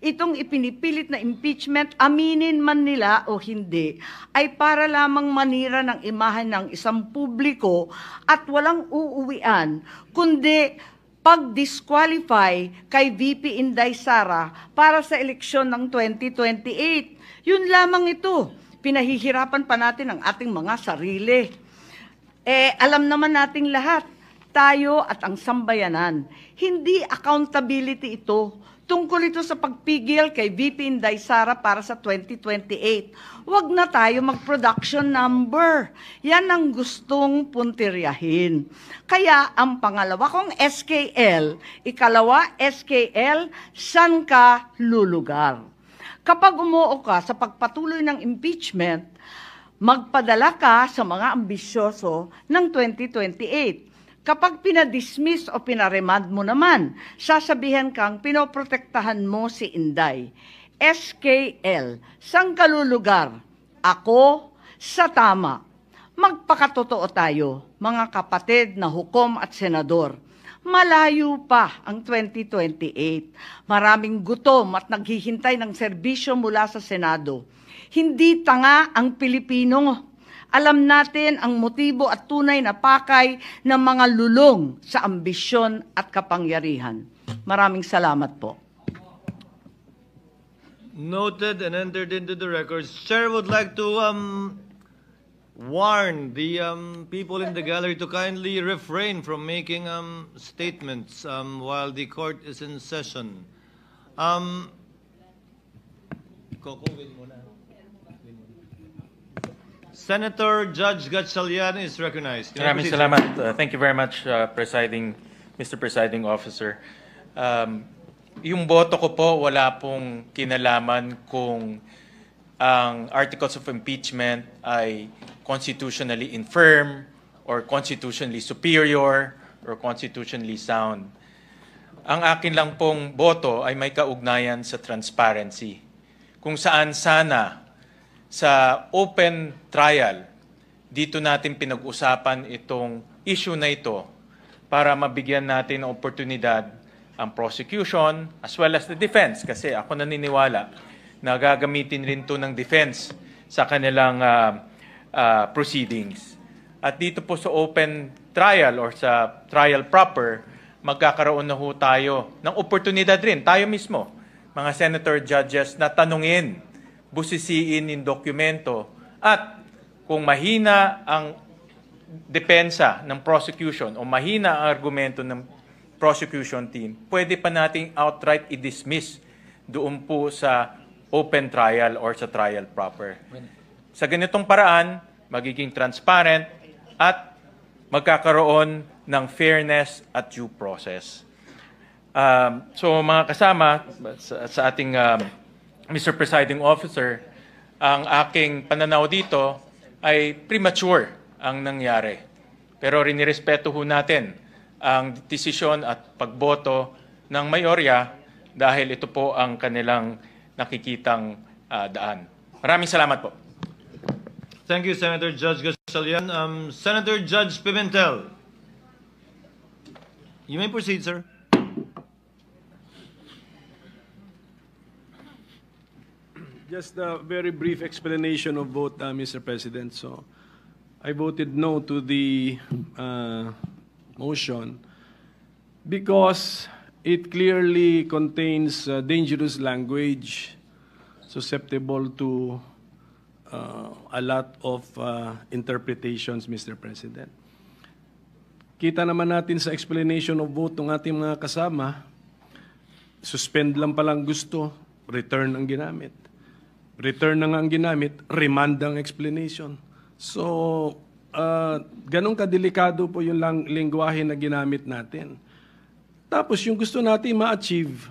Itong ipinipilit na impeachment, aminin man nila o hindi, ay para lamang manira ng imahe ng isang publiko at walang uuwian, kundi pag-disqualify kay VP Inday Sara para sa eleksyon ng 2028. Yun lamang ito. Pinahihirapan pa natin ang ating mga sarili. Alam naman nating lahat, tayo at ang sambayanan. Hindi accountability ito. Tungkol ito sa pagpigil kay VP Inday Sara para sa 2028. Huwag na tayo mag-production number. Yan ang gustong puntiryahin. Kaya ang pangalawa kong SKL, ikalawa SKL, saan ka lulugar? Kapag umuo ka sa pagpatuloy ng impeachment, magpadala ka sa mga ambisyoso ng 2028. Kapag pinadismiss o pinaremand mo naman, sasabihan kang pinoprotektahan mo si Inday. SKL, saan ka lulugar? Ako sa tama. Magpakatotoo tayo, mga kapatid na hukom at senador. Malayo pa ang 2028. Maraming gutom at naghihintay ng serbisyo mula sa Senado. Hindi tanga ang Pilipino. Alam natin ang motibo at tunay na pakay ng mga lulong sa ambisyon at kapangyarihan. Maraming salamat po. Noted and entered into the records. Chair would like to warn the people in the gallery to kindly refrain from making statements while the court is in session. Senator Judge Gatchalian is recognized. Maraming salamat. Thank you very much, Mr. Presiding Officer. Yung boto ko po, wala pong kinalaman kung ang articles of impeachment ay constitutionally infirm or constitutionally superior or constitutionally sound. Ang akin lang pong boto ay may kaugnayan sa transparency. Kung saan sana sa open trial, dito natin pinag-usapan itong issue na ito para mabigyan natin ng oportunidad ang prosecution as well as the defense. Kasi ako naniniwala na gagamitin rin ito ng defense sa kanilang proceedings. At dito po sa open trial or sa trial proper, magkakaroon na ho tayo ng oportunidad rin, tayo mismo, mga senator judges, na tanungin, busisiin yung dokumento at kung mahina ang depensa ng prosecution o mahina ang argumento ng prosecution team, pwede pa nating outright i-dismiss doon po sa open trial or sa trial proper. Sa ganitong paraan, magiging transparent at magkakaroon ng fairness at due process. So mga kasama sa ating Mr. Presiding Officer, ang aking pananaw dito ay premature ang nangyari. Pero rinirespeto ho natin ang desisyon at pagboto ng mayorya dahil ito po ang kanilang nakikitang daan. Maraming salamat po. Thank you, Senator Judge Gatchalian. Senator Judge Pimentel. You may proceed, sir. Just a very brief explanation of vote, Mr. President. So, I voted no to the motion because it clearly contains dangerous language susceptible to a lot of interpretations, Mr. President. Kita naman natin sa explanation of vote ng ating mga kasama, suspend lang palang gusto, return ang ginamit. Return na nga ang ginamit, remand ang explanation. So, ganun kadelikado po yung lingwahe na ginamit natin. Tapos yung gusto natin ma-achieve,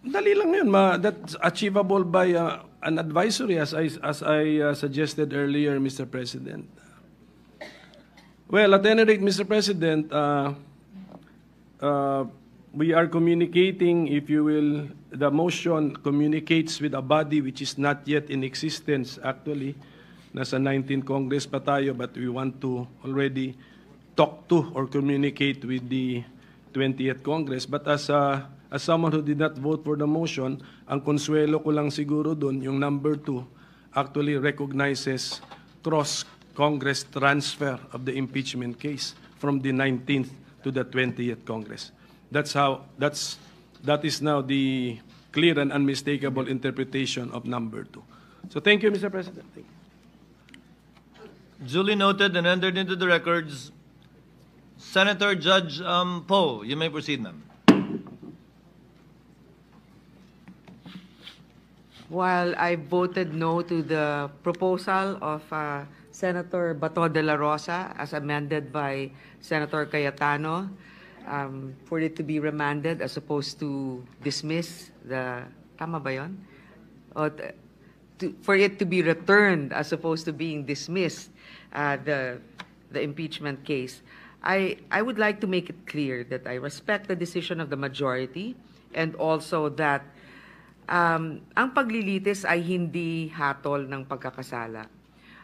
dali lang yun, that's achievable by an advisory as I suggested earlier, Mr. President. Well, at any rate, Mr. President, we are communicating, if you will, the motion communicates with a body which is not yet in existence actually. Nasa 19th Congress pa tayo, but we want to already talk to or communicate with the 20th Congress. But as someone who did not vote for the motion, ang konsuelo ko lang siguro doon, yung number 2 actually recognizes cross-Congress transfer of the impeachment case from the 19th to the 20th Congress. That is now the clear and unmistakable interpretation of number 2. So thank you, Mr. President. Thank you. Duly noted and entered into the records. Senator Judge Poe, you may proceed, ma'am. While I voted no to the proposal of Senator Bato de la Rosa as amended by Senator Cayetano, for it to be remanded as opposed to dismiss the, tama ba yun? O, for it to be returned as opposed to being dismissed, the impeachment case. I would like to make it clear that I respect the decision of the majority and also that ang paglilitis ay hindi hatol ng pagkakasala.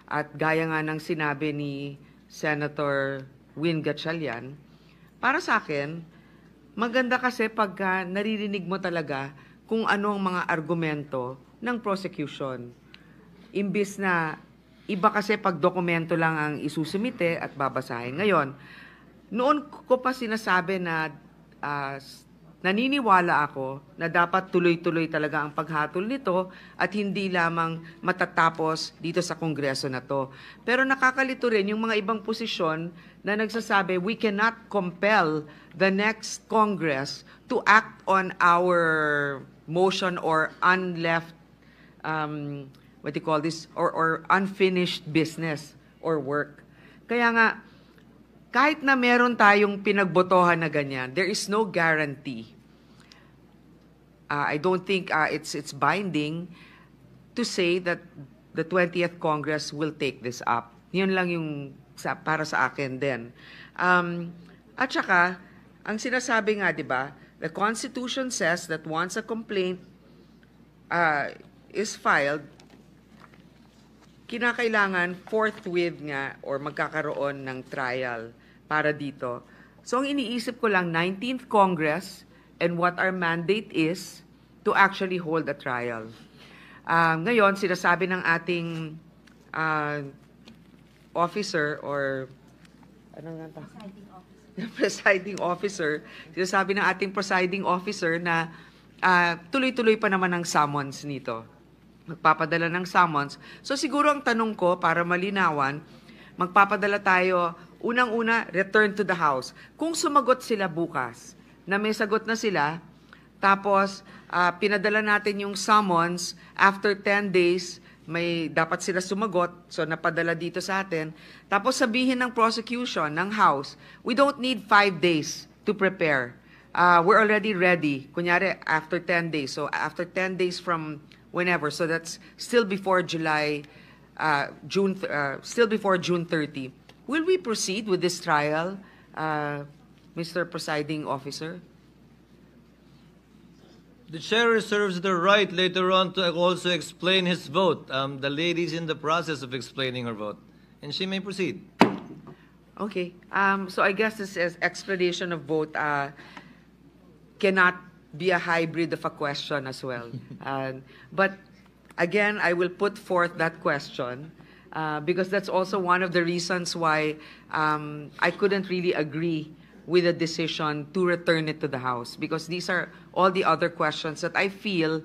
At gaya nga ng sinabi ni Senator Win Gatchalian, para sa akin, maganda kasi pagka naririnig mo talaga kung ano ang mga argumento ng prosecution. Imbis na iba kasi pag dokumento lang ang isusumite at babasahin. Ngayon, noon ko pa sinasabi na naniniwala ako na dapat tuloy-tuloy talaga ang paghatol nito at hindi lamang matatapos dito sa Kongreso na to. Pero nakakalito rin yung mga ibang posisyon na nagsasabi we cannot compel the next Congress to act on our motion or unleft, what do you call this, or unfinished business or work. Kaya nga, kahit na meron tayong pinagbotohan na ganyan, there is no guarantee. I don't think it's binding to say that the 20th Congress will take this up. Yun lang yung para sa akin din. At saka, ang sinasabi nga, di ba, the Constitution says that once a complaint is filed, kinakailangan forthwith nga or magkakaroon ng trial para dito. So ang iniisip ko lang, 19th Congress and what our mandate is to actually hold a trial. Ngayon, sinasabi ng ating officer or presiding officer, sinasabi ng ating presiding officer na tuloy-tuloy pa naman ang summons nito. Magpapadala ng summons. So siguro ang tanong ko para malinawan, magpapadala tayo, unang-una, return to the House. Kung sumagot sila bukas, na may sagot na sila, tapos pinadala natin yung summons, after 10 days, may dapat sila sumagot, so napadala dito sa atin. Tapos sabihin ng prosecution, ng House, we don't need 5 days to prepare. We're already ready. Kunyari, after 10 days. So after 10 days from whenever, so that's still before still before June 30. Will we proceed with this trial, Mr. Presiding Officer? The chair reserves the right later on to also explain his vote. The lady's in the process of explaining her vote, and she may proceed. Okay. So I guess this is explanation of vote cannot be a hybrid of a question as well. But again, I will put forth that question because that's also one of the reasons why I couldn't really agree with the decision to return it to the House, because these are all the other questions that I feel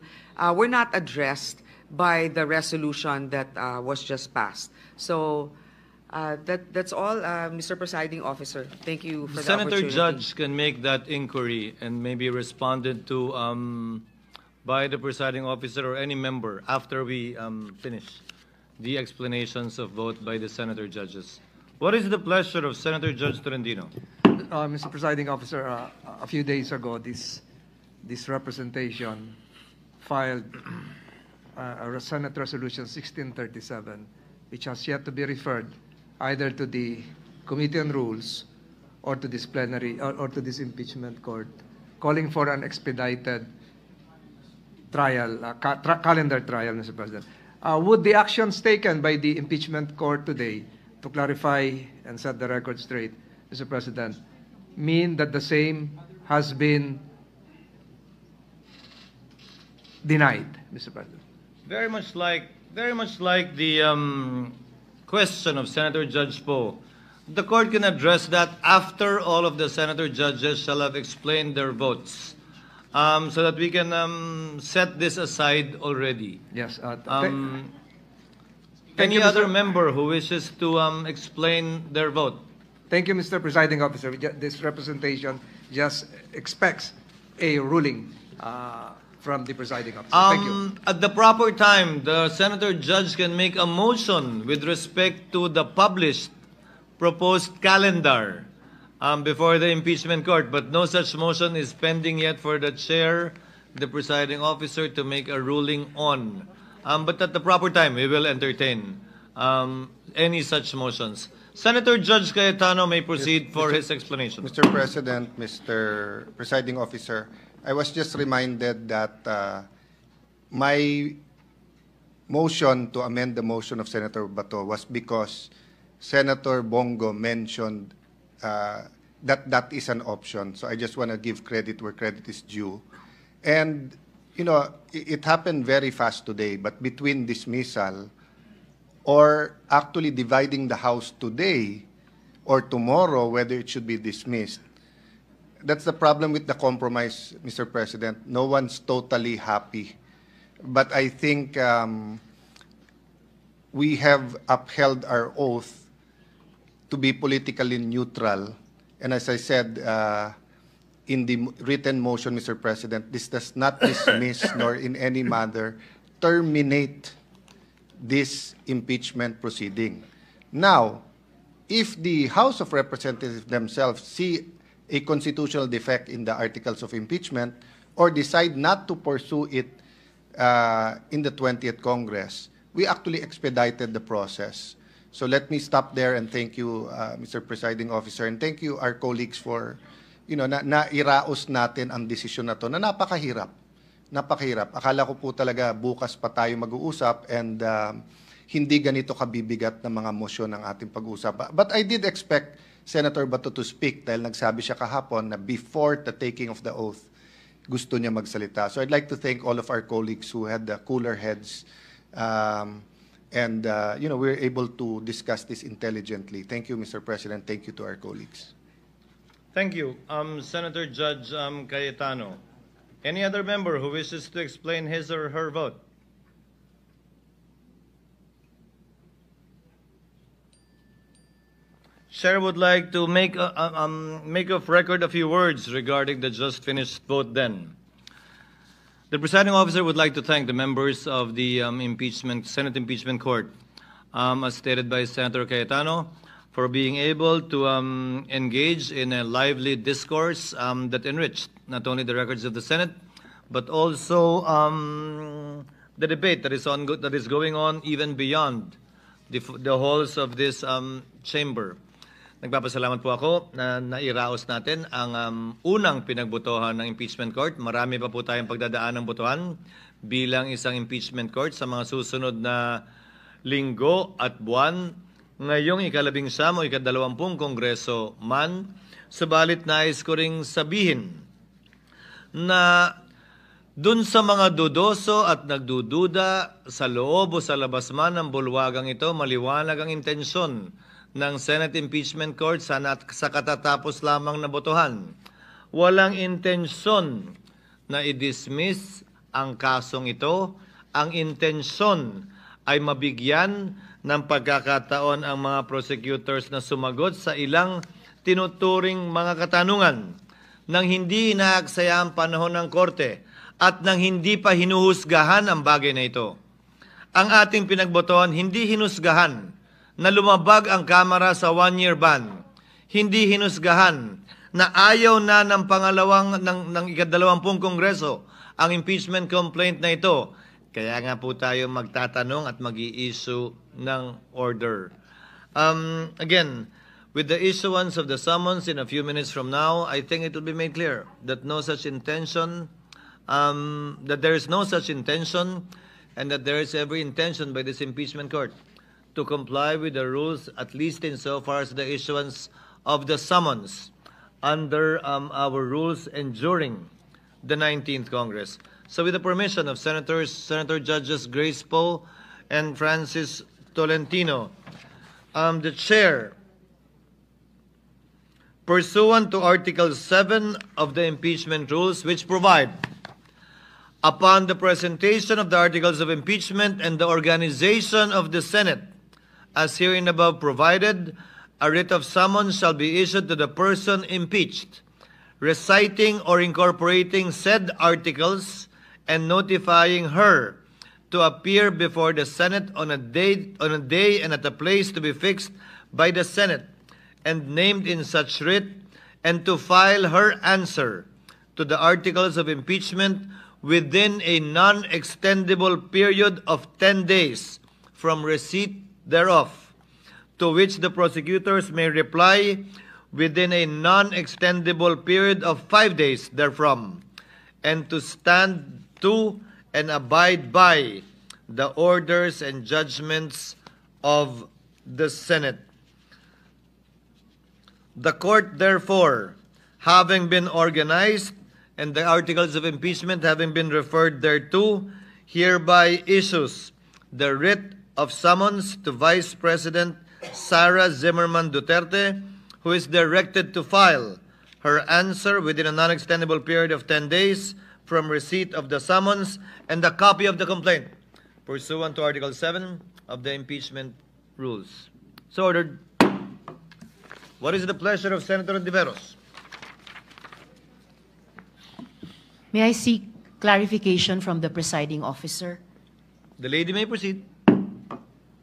were not addressed by the resolution that was just passed. So that's all, Mr. Presiding Officer. Thank you for the opportunity. Senator Judge can make that inquiry and maybe responded to by the presiding officer or any member after we finish the explanations of vote by the Senator Judges. What is the pleasure of Senator Judge Tolentino? Mr. Presiding Officer, a few days ago, this representation filed a Senate Resolution 1637, which has yet to be referred either to the Committee on Rules or to this plenary or to this impeachment court, calling for an expedited trial, calendar trial, Mr. President. Would the actions taken by the impeachment court today to clarify and set the record straight, Mr. President, mean that the same has been denied, Mr. President? Very much like the question of Senator Judge Poe. The court can address that after all of the Senator Judges shall have explained their votes, so that we can set this aside already. Yes. Any other member who wishes to explain their vote? Thank you, Mr. Presiding Officer. This representation just expects a ruling from the presiding officer. Thank you. At the proper time, the senator judge can make a motion with respect to the published proposed calendar before the impeachment court, but no such motion is pending yet for the chair, the presiding officer, to make a ruling on. But at the proper time, we will entertain any such motions. Senator Judge Cayetano may proceed for his explanation. Mr. President, Mr. Presiding Officer, I was just reminded that my motion to amend the motion of Senator Bato was because Senator Bongo mentioned that is an option. So I just want to give credit where credit is due. And, you know, it happened very fast today, but between dismissal or actually dividing the House today or tomorrow, whether it should be dismissed, that's the problem with the compromise, Mr. President. No one's totally happy. But I think we have upheld our oath to be politically neutral. And as I said in the written motion, Mr. President, this does not dismiss nor in any manner terminate this impeachment proceeding. Now, if the House of Representatives themselves see a constitutional defect in the articles of impeachment or decide not to pursue it in the 20th Congress, we actually expedited the process. So let me stop there and thank you, Mr. Presiding Officer, and thank you our colleagues for, you know, nairaos natin ang desisyon na to na napakahirap. Napakahirap. Akala ko po talaga bukas pa tayo mag-uusap and hindi ganito kabibigat na mga motion ng ating pag-uusap. But I did expect Senator Bato to speak dahil nagsabi siya kahapon na before the taking of the oath, gusto niya magsalita. So I'd like to thank all of our colleagues who had the cooler heads and you know, we were able to discuss this intelligently. Thank you, Mr. President. Thank you to our colleagues. Thank you. Senator Judge Cayetano. Any other member who wishes to explain his or her vote? Chair would like to make of record a few words regarding the just finished vote then. The presiding officer would like to thank the members of the Senate Impeachment Court, as stated by Senator Cayetano, for being able to engage in a lively discourse that enriched not only the records of the Senate, but also the debate that is going on even beyond the halls of this chamber. Nagpapasalamat po ako na nairaos natin ang unang pinagbotohan ng impeachment court. Marami pa po tayong pagdadaan ng botohan bilang isang impeachment court sa mga susunod na linggo at buwan. Ngayong ika-19 o ika-20 kongreso man, subalit nais ko ring sabihin na dun sa mga dudoso at nagdududa sa loob o sa labas man ng bulwagang ito, maliwanag ang intensyon ng Senate Impeachment Court sa katatapos lamang na botohan. Walang intensyon na i-dismiss ang kasong ito. Ang intensyon ay mabigyan ng pagkakataon ang mga prosecutors na sumagot sa ilang tinuturing mga katanungan nang hindi inaaksaya ang panahon ng korte at nang hindi pa hinuhusgahan ang bagay na ito. Ang ating pinagbotohan hindi hinusgahan na lumabag ang Kamara sa 1-year ban. Hindi hinusgahan na ayaw na ng ika-20 Kongreso ang impeachment complaint na ito. Kaya nga po tayo magtatanong at mag-i-issue ng order. Again, with the issuance of the summons in a few minutes from now, I think it will be made clear that no such intention, that there is no such intention, and that there is every intention by this impeachment court to comply with the rules, at least insofar as the issuance of the summons under our rules enduring the 19th Congress. So with the permission of Senator Judges Grace Poe and Francis Tolentino, the Chair, pursuant to Article 7 of the impeachment rules, which provide, upon the presentation of the articles of impeachment and the organization of the Senate, as herein above provided, a writ of summons shall be issued to the person impeached, reciting or incorporating said articles and notifying her to appear before the Senate on a day and at a place to be fixed by the Senate and named in such writ, and to file her answer to the articles of impeachment within a non-extendable period of 10 days from receipt thereof, to which the prosecutors may reply within a non-extendable period of 5 days therefrom, and to stand to and abide by the orders and judgments of the Senate. The court, therefore, having been organized and the articles of impeachment having been referred thereto, hereby issues the writ of summons to Vice President Sara Zimmerman Duterte, who is directed to file her answer within a non-extendable period of 10 days from receipt of the summons and a copy of the complaint, pursuant to Article 7 of the impeachment rules. So ordered. What is the pleasure of Senator Ontiveros? May I seek clarification from the presiding officer? The lady may proceed.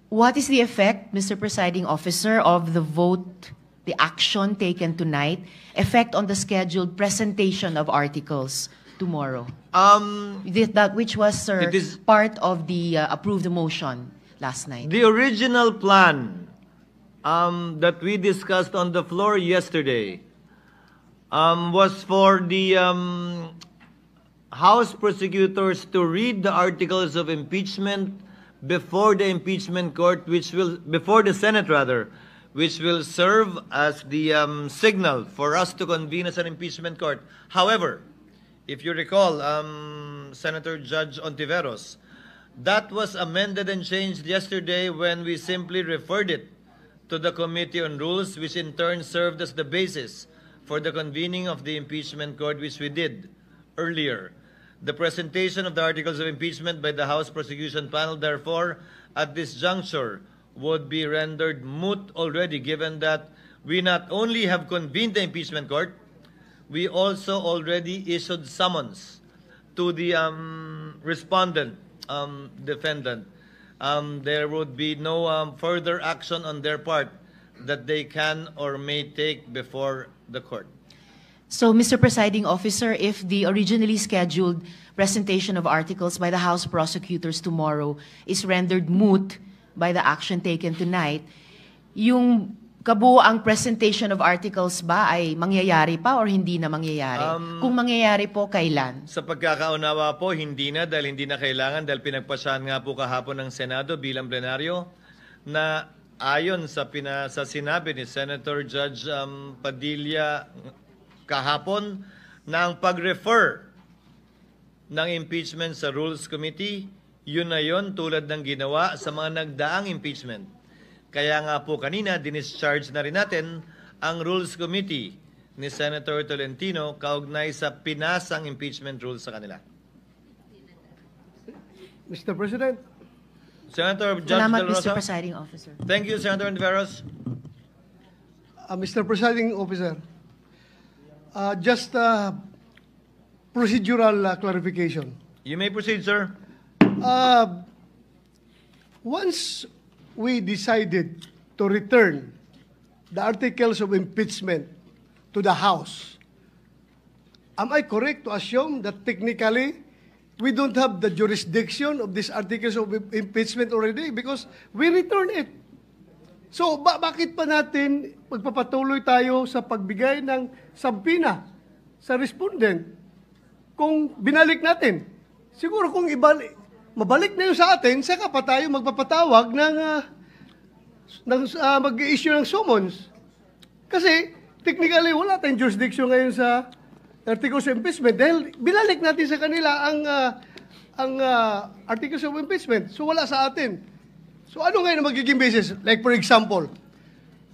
What is the effect, Mr. Presiding Officer, of the vote, the action taken tonight, effect on the scheduled presentation of articles tomorrow? That which was, sir, part of the approved motion last night. The original plan that we discussed on the floor yesterday was for the House prosecutors to read the articles of impeachment before the impeachment court, before the Senate rather, which will serve as the signal for us to convene as an impeachment court. However, if you recall, Senator Judge Ontiveros, that was amended and changed yesterday when we simply referred it to the Committee on Rules, which in turn served as the basis for the convening of the impeachment court, which we did earlier. The presentation of the articles of impeachment by the House prosecution panel, therefore, at this juncture, would be rendered moot already, given that we not only have convened the impeachment court, we also already issued summons to the respondent, defendant. There would be no further action on their part that they can or may take before the court. So, Mr. Presiding Officer, if the originally scheduled presentation of articles by the House prosecutors tomorrow is rendered moot by the action taken tonight, yung kabuuang presentation of articles ba ay mangyayari pa or hindi na mangyayari? Kung mangyayari po, kailan? Sa pagkakaunawa po, hindi na dahil hindi na kailangan dahil pinagpasyahan nga po kahapon ng Senado bilang plenaryo na ayon sa sinabi ni Senator Judge Padilla kahapon na ang pag-refer ng impeachment sa Rules Committee, yun na yun tulad ng ginawa sa mga nagdaang impeachment. Kaya nga po kanina, dinischarge na rin natin ang Rules Committee ni Senator Tolentino kaugnay sa pinasang impeachment rules sa kanila. Mr. President. Senator Judge Salamat, Del Rosa. Mr. Presiding Officer. Thank you, Senator Ontiveros. Mr. Presiding Officer, just procedural clarification. You may proceed, sir. Once we decided to return the articles of impeachment to the House, am I correct to assume that technically we don't have the jurisdiction of these articles of impeachment already because we returned it? So bakit pa natin magpapatuloy tayo sa pagbigay ng sampina sa respondent kung binalik natin? Siguro kung mabalik na yun sa atin, saka pa tayo magpapatawag ng mag-issue ng summons. Kasi technically wala tayong jurisdiction ngayon sa articles of impeachment dahil binalik natin sa kanila ang articles of impeachment. So wala sa atin. So ano ngayon ang magiging basis? Like for example,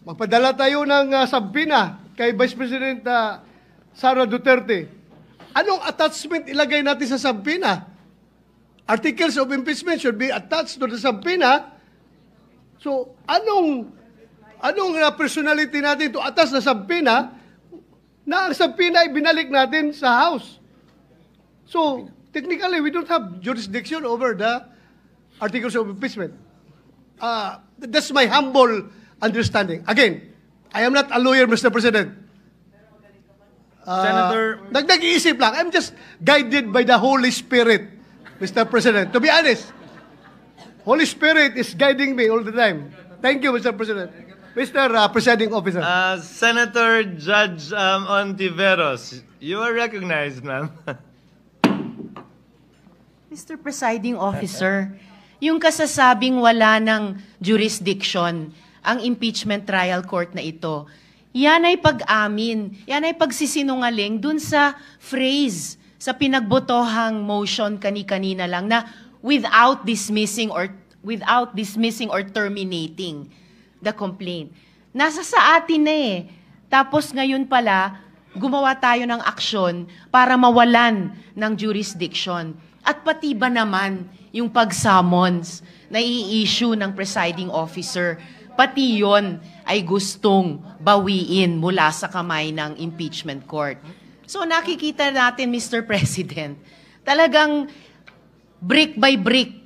magpadala tayo ng sampina kay Vice President Sara Duterte. Anong attachment ilagay natin sa sampina? Articles of impeachment should be attached to the sampina. So anong Anong personality natin to atas na sabpina na ang sabpina ay binalik natin sa House? So, technically, we don't have jurisdiction over the articles of impeachment. That's my humble understanding. Again, I am not a lawyer, Mr. President. Senator... Nag-iisip lang. I'm just guided by the Holy Spirit, Mr. President. To be honest, Holy Spirit is guiding me all the time. Thank you, Mr. President. Mr. Presiding Officer. Senator Judge Ontiveros, you are recognized, ma'am. Mr. Presiding Officer, yung kasasabing wala ng jurisdiction ang impeachment trial court na ito, yan ay pag-amin, yan ay pagsisinungaling dun sa phrase, sa pinagbotohang motion kani-kanina lang na without dismissing or terminating the complaint. Nasa sa atin na eh. Tapos ngayon pala, gumawa tayo ng aksyon para mawalan ng jurisdiction. At pati ba naman yung pag-summons na i-issue ng presiding officer, pati yon ay gustong bawiin mula sa kamay ng impeachment court. So nakikita natin, Mr. President, talagang brick by brick,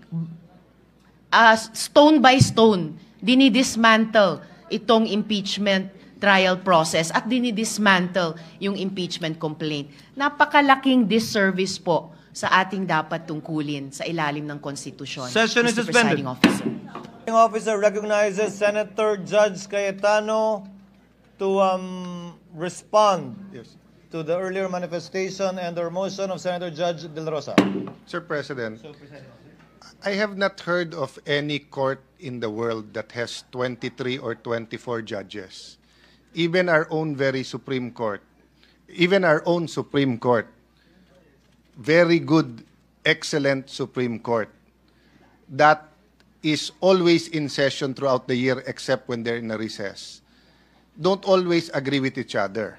stone by stone, dinidismantle itong impeachment trial process at dinidismantle yung impeachment complaint. Napakalaking disservice po sa ating dapat tungkulin sa ilalim ng konstitusyon. Session is Mr. suspended. Presiding Officer. Officer recognizes Senator Judge Cayetano to respond to the earlier manifestation and or motion of Senator Judge De La Rosa. Sir President, I have not heard of any court in the world that has 23 or 24 judges. Even our own Supreme Court, very good, excellent Supreme Court, that is always in session throughout the year except when they're in a recess, don't always agree with each other.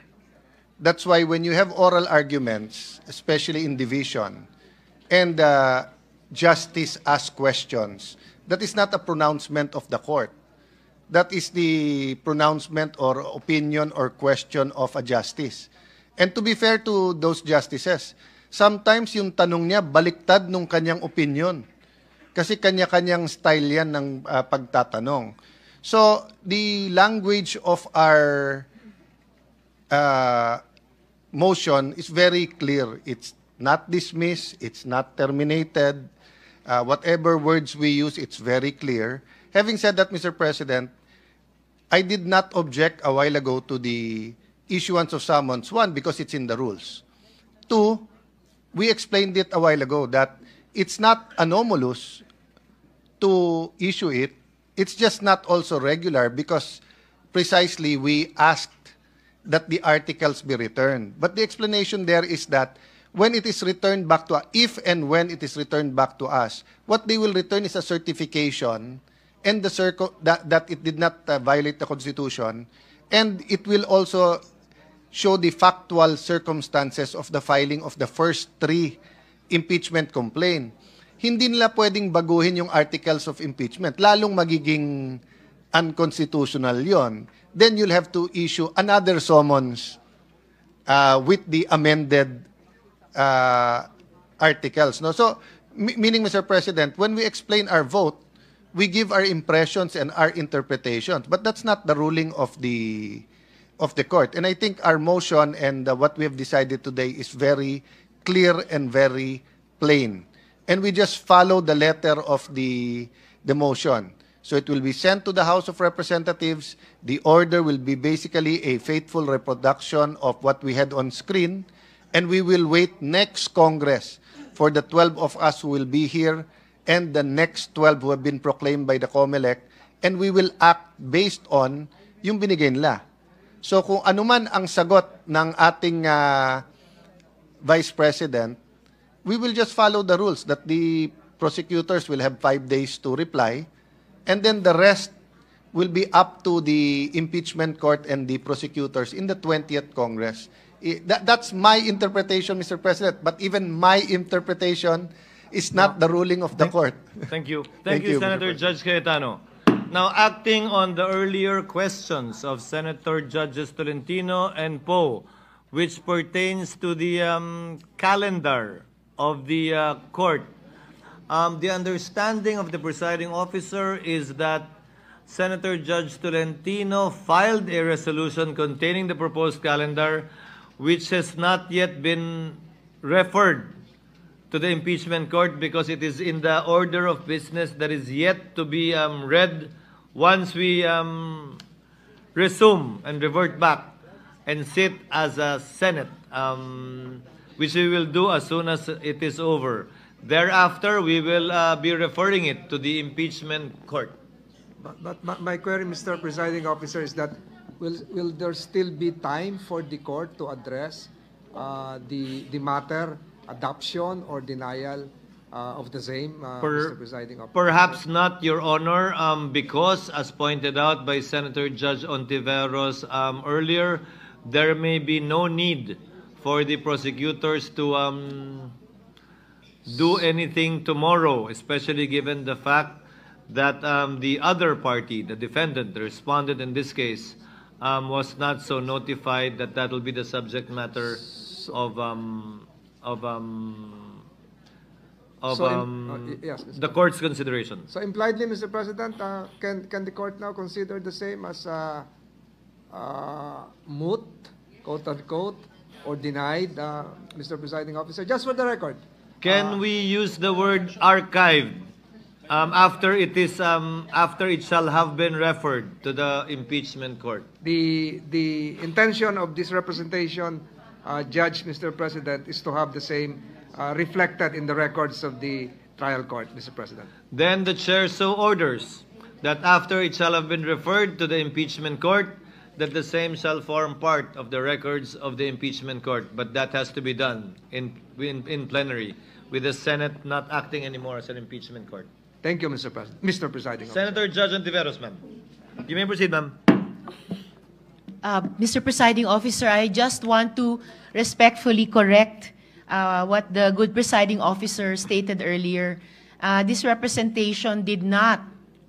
That's why when you have oral arguments, especially in division, and justice asks questions, that is not a pronouncement of the court. That is the pronouncement or opinion or question of a justice. And to be fair to those justices, sometimes yung tanong niya baliktad nung kanyang opinion. Kasi kanya-kanyang style yan ng pagtatanong. So, the language of our motion is very clear. It's not dismissed, it's not terminated. Whatever words we use, it's very clear. Having said that, Mr. President, I did not object a while ago to the issuance of summons. One, because it's in the rules. Two, we explained it a while ago that it's not anomalous to issue it. It's just not also regular because precisely we asked that the articles be returned. But the explanation there is that when it is returned back to us, if and when it is returned back to us, what they will return is a certification and that it did not violate the Constitution, and it will also show the factual circumstances of the filing of the first 3 impeachment complaint. Hindi nila pwedeng baguhin yung articles of impeachment, lalong magiging unconstitutional yon. Then you'll have to issue another summons with the amended articles. No? So, meaning, Mr. President, when we explain our vote, we give our impressions and our interpretations. But that's not the ruling of the court. And I think our motion and what we have decided today is very clear and very plain. And we just follow the letter of the motion. So it will be sent to the House of Representatives. The order will be basically a faithful reproduction of what we had on screen. And we will wait next Congress for the 12 of us who will be here and the next 12 who have been proclaimed by the COMELEC. And we will act based on yung binigay nila. So kung anuman ang sagot ng ating Vice President, we will just follow the rules that the prosecutors will have 5 days to reply, and then the rest will be up to the impeachment court and the prosecutors in the 20th Congress. That's my interpretation, Mr. President, but even my interpretation is not the ruling of the court. Thank you. Thank you, Senator Judge Cayetano. Now, acting on the earlier questions of Senator Judges Tolentino and Poe, which pertains to the calendar of the court, the understanding of the presiding officer is that Senator Judge Tolentino filed a resolution containing the proposed calendar, which has not yet been referred to the impeachment court because it is in the order of business that is yet to be read once we resume and revert back and sit as a Senate, which we will do as soon as it is over. Thereafter, we will be referring it to the impeachment court. But my query, Mr. Presiding Officer, is that will there still be time for the court to address the matter, adoption or denial of the same, Mr. Presiding Officer? Perhaps not, Your Honor, because, as pointed out by Senator Judge Ontiveros earlier, there may be no need for the prosecutors to do anything tomorrow, especially given the fact that the other party, the defendant, the respondent in this case, was not so notified that that will be the subject matter of yes, the court's consideration. So impliedly, Mr. President, can the court now consider the same as moot, quote unquote, or denied, Mr. Presiding Officer? Just for the record. Can we use the word archived after it shall have been referred to the impeachment court? The intention of this representation, Judge, Mr. President, is to have the same reflected in the records of the trial court, Mr. President. Then the chair so orders that after it shall have been referred to the impeachment court, that the same shall form part of the records of the impeachment court. But that has to be done in plenary, with the Senate not acting anymore as an impeachment court. Thank you, Mr. Presiding Officer. Senator Judge Ontiveros, ma'am. You may proceed, ma'am. Mr. Presiding Officer, I just want to respectfully correct what the good presiding officer stated earlier. This representation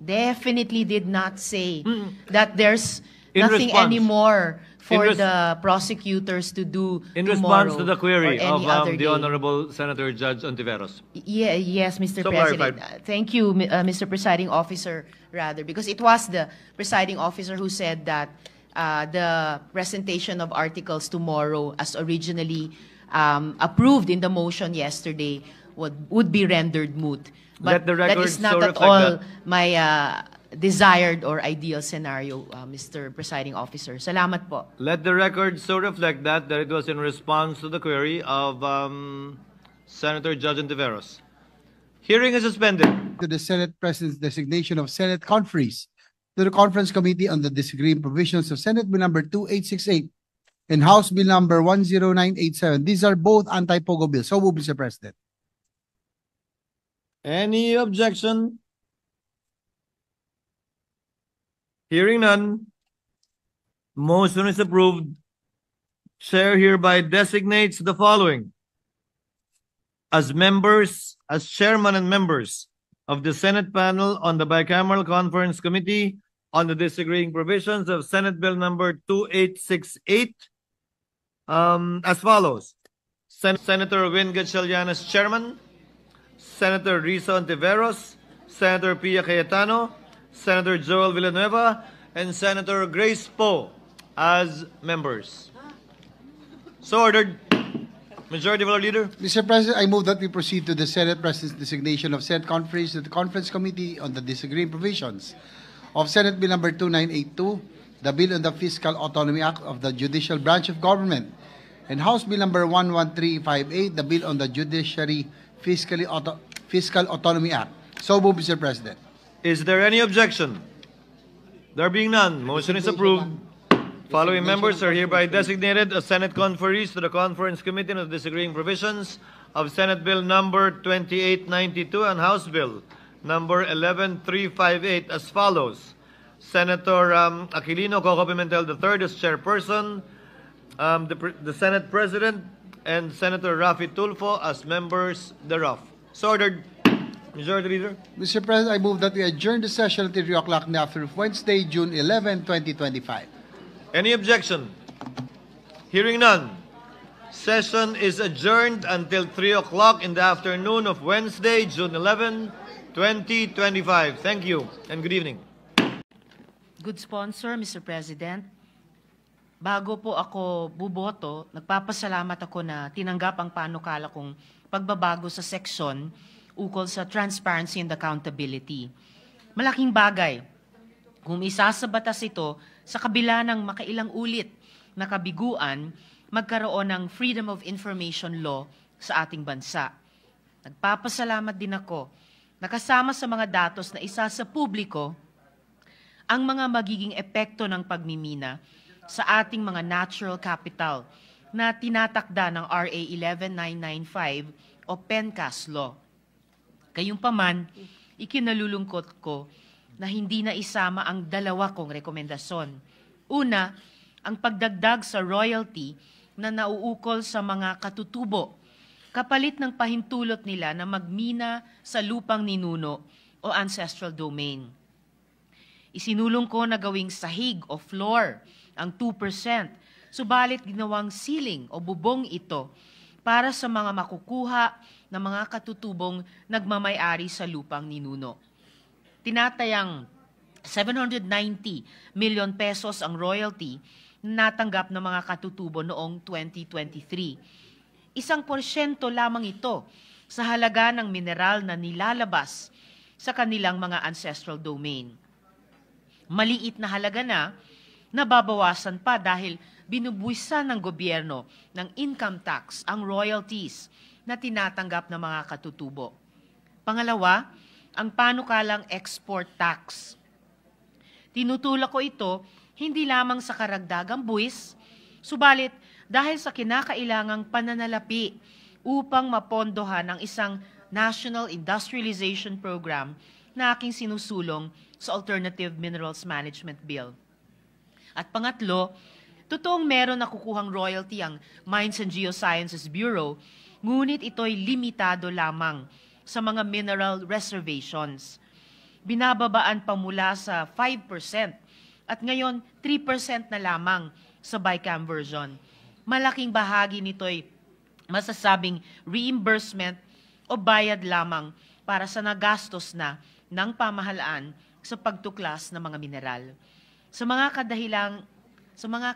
definitely did not say that there's nothing anymore for the prosecutors to do in tomorrow response to the query of the day. Honorable Senator Judge Ontiveros. Yes, Mr. So President. clarified. Thank you, Mr. Presiding Officer, rather, because it was the presiding officer who said that the presentation of articles tomorrow, as originally approved in the motion yesterday, would be rendered moot. But Let the record that is not so at reflect all that. my desired or ideal scenario, Mr. Presiding Officer. Salamat po. Let the record so reflect that it was in response to the query of Senator Judge Ontiveros. Hearing is suspended. To the Senate President's designation of Senate conferees to the Conference Committee on the Disagreeing Provisions of Senate Bill number 2868 and House Bill number 10987. These are both anti-POGO bills. So move, Mr. President. Any objection? Hearing none, motion is approved. Chair hereby designates the following as chairman and members of the Senate panel on the Bicameral Conference Committee on the Disagreeing Provisions of Senate Bill number 2868 as follows. Senator Win Gatchalian, chairman, Senator Risa Ontiveros, Senator Pia Cayetano, Senator Joel Villanueva, and Senator Grace Poe as members. So ordered. Majority Voter Leader. Mr. President, I move that we proceed to the Senate President's designation of Senate conferees to the Conference Committee on the Disagreeing Provisions of Senate Bill number 2982, the Bill on the Fiscal Autonomy Act of the Judicial Branch of Government, and House Bill number 11358, the Bill on the Judiciary Fiscal Autonomy Act. So move, Mr. President. Is there any objection? There being none, motion is approved. Following members are hereby designated as Senate conferees to the Conference Committee on the Disagreeing Provisions of Senate Bill number 2892 and House Bill number 11358 as follows. Senator Aquilino Coco Pimentel III as chairperson, the Senate President, and Senator Raffy Tulfo as members thereof. So ordered. Majority Leader. Mr. President, I move that we adjourn the session until 3 o'clock in the afternoon of Wednesday, June 11, 2025. Any objection? Hearing none. Session is adjourned until 3 o'clock in the afternoon of Wednesday, June 11, 2025. Thank you and good evening. Good sponsor, Mr. President. Bago po ako buboto, nagpapasalamat ako na tinanggap ang panukala kong pagbabago sa seksyon ukol sa transparency and accountability. Malaking bagay kung isa sa batas ito sa kabila ng makailang ulit na kabiguan, magkaroon ng Freedom of Information Law sa ating bansa. Nagpapasalamat din ako na kasama sa mga datos na isa sa publiko ang mga magiging epekto ng pagmimina sa ating mga natural capital na tinatakda ng RA 11995 o PENCAS Law. Gayunpaman, ikinalulungkot ko na hindi na isama ang dalawa kong rekomendasyon. Una, ang pagdagdag sa royalty na nauukol sa mga katutubo, kapalit ng pahintulot nila na magmina sa lupang ninuno o ancestral domain. Isinulong ko na gawing sahig o floor ang 2%, subalit ginawang ceiling o bubong ito para sa mga makukuha ng mga katutubong nagmamay-ari sa lupang ninuno. Tinatayang 790 million pesos ang royalty na natanggap ng mga katutubo noong 2023. 1% lamang ito sa halaga ng mineral na nilalabas sa kanilang mga ancestral domain. Maliit na halaga na, nababawasan pa dahil binubuwisan ng gobyerno ng income tax ang royalties na tinatanggap ng mga katutubo. Pangalawa, ang panukalang export tax. Tinutulak ko ito hindi lamang sa karagdagang buwis, subalit dahil sa kinakailangang pananalapi upang mapondohan ang isang National Industrialization Program na aking sinusulong sa Alternative Minerals Management Bill. At pangatlo, totoong meron nakukuhang royalty ang Mines and Geosciences Bureau, ngunit ito'y limitado lamang sa mga mineral reservations. Binababaan pa mula sa 5% at ngayon 3% na lamang sa BICAM version. Malaking bahagi nito'y masasabing reimbursement o bayad lamang para sa nagastos na ng pamahalaan sa pagtuklas ng mga mineral. Sa mga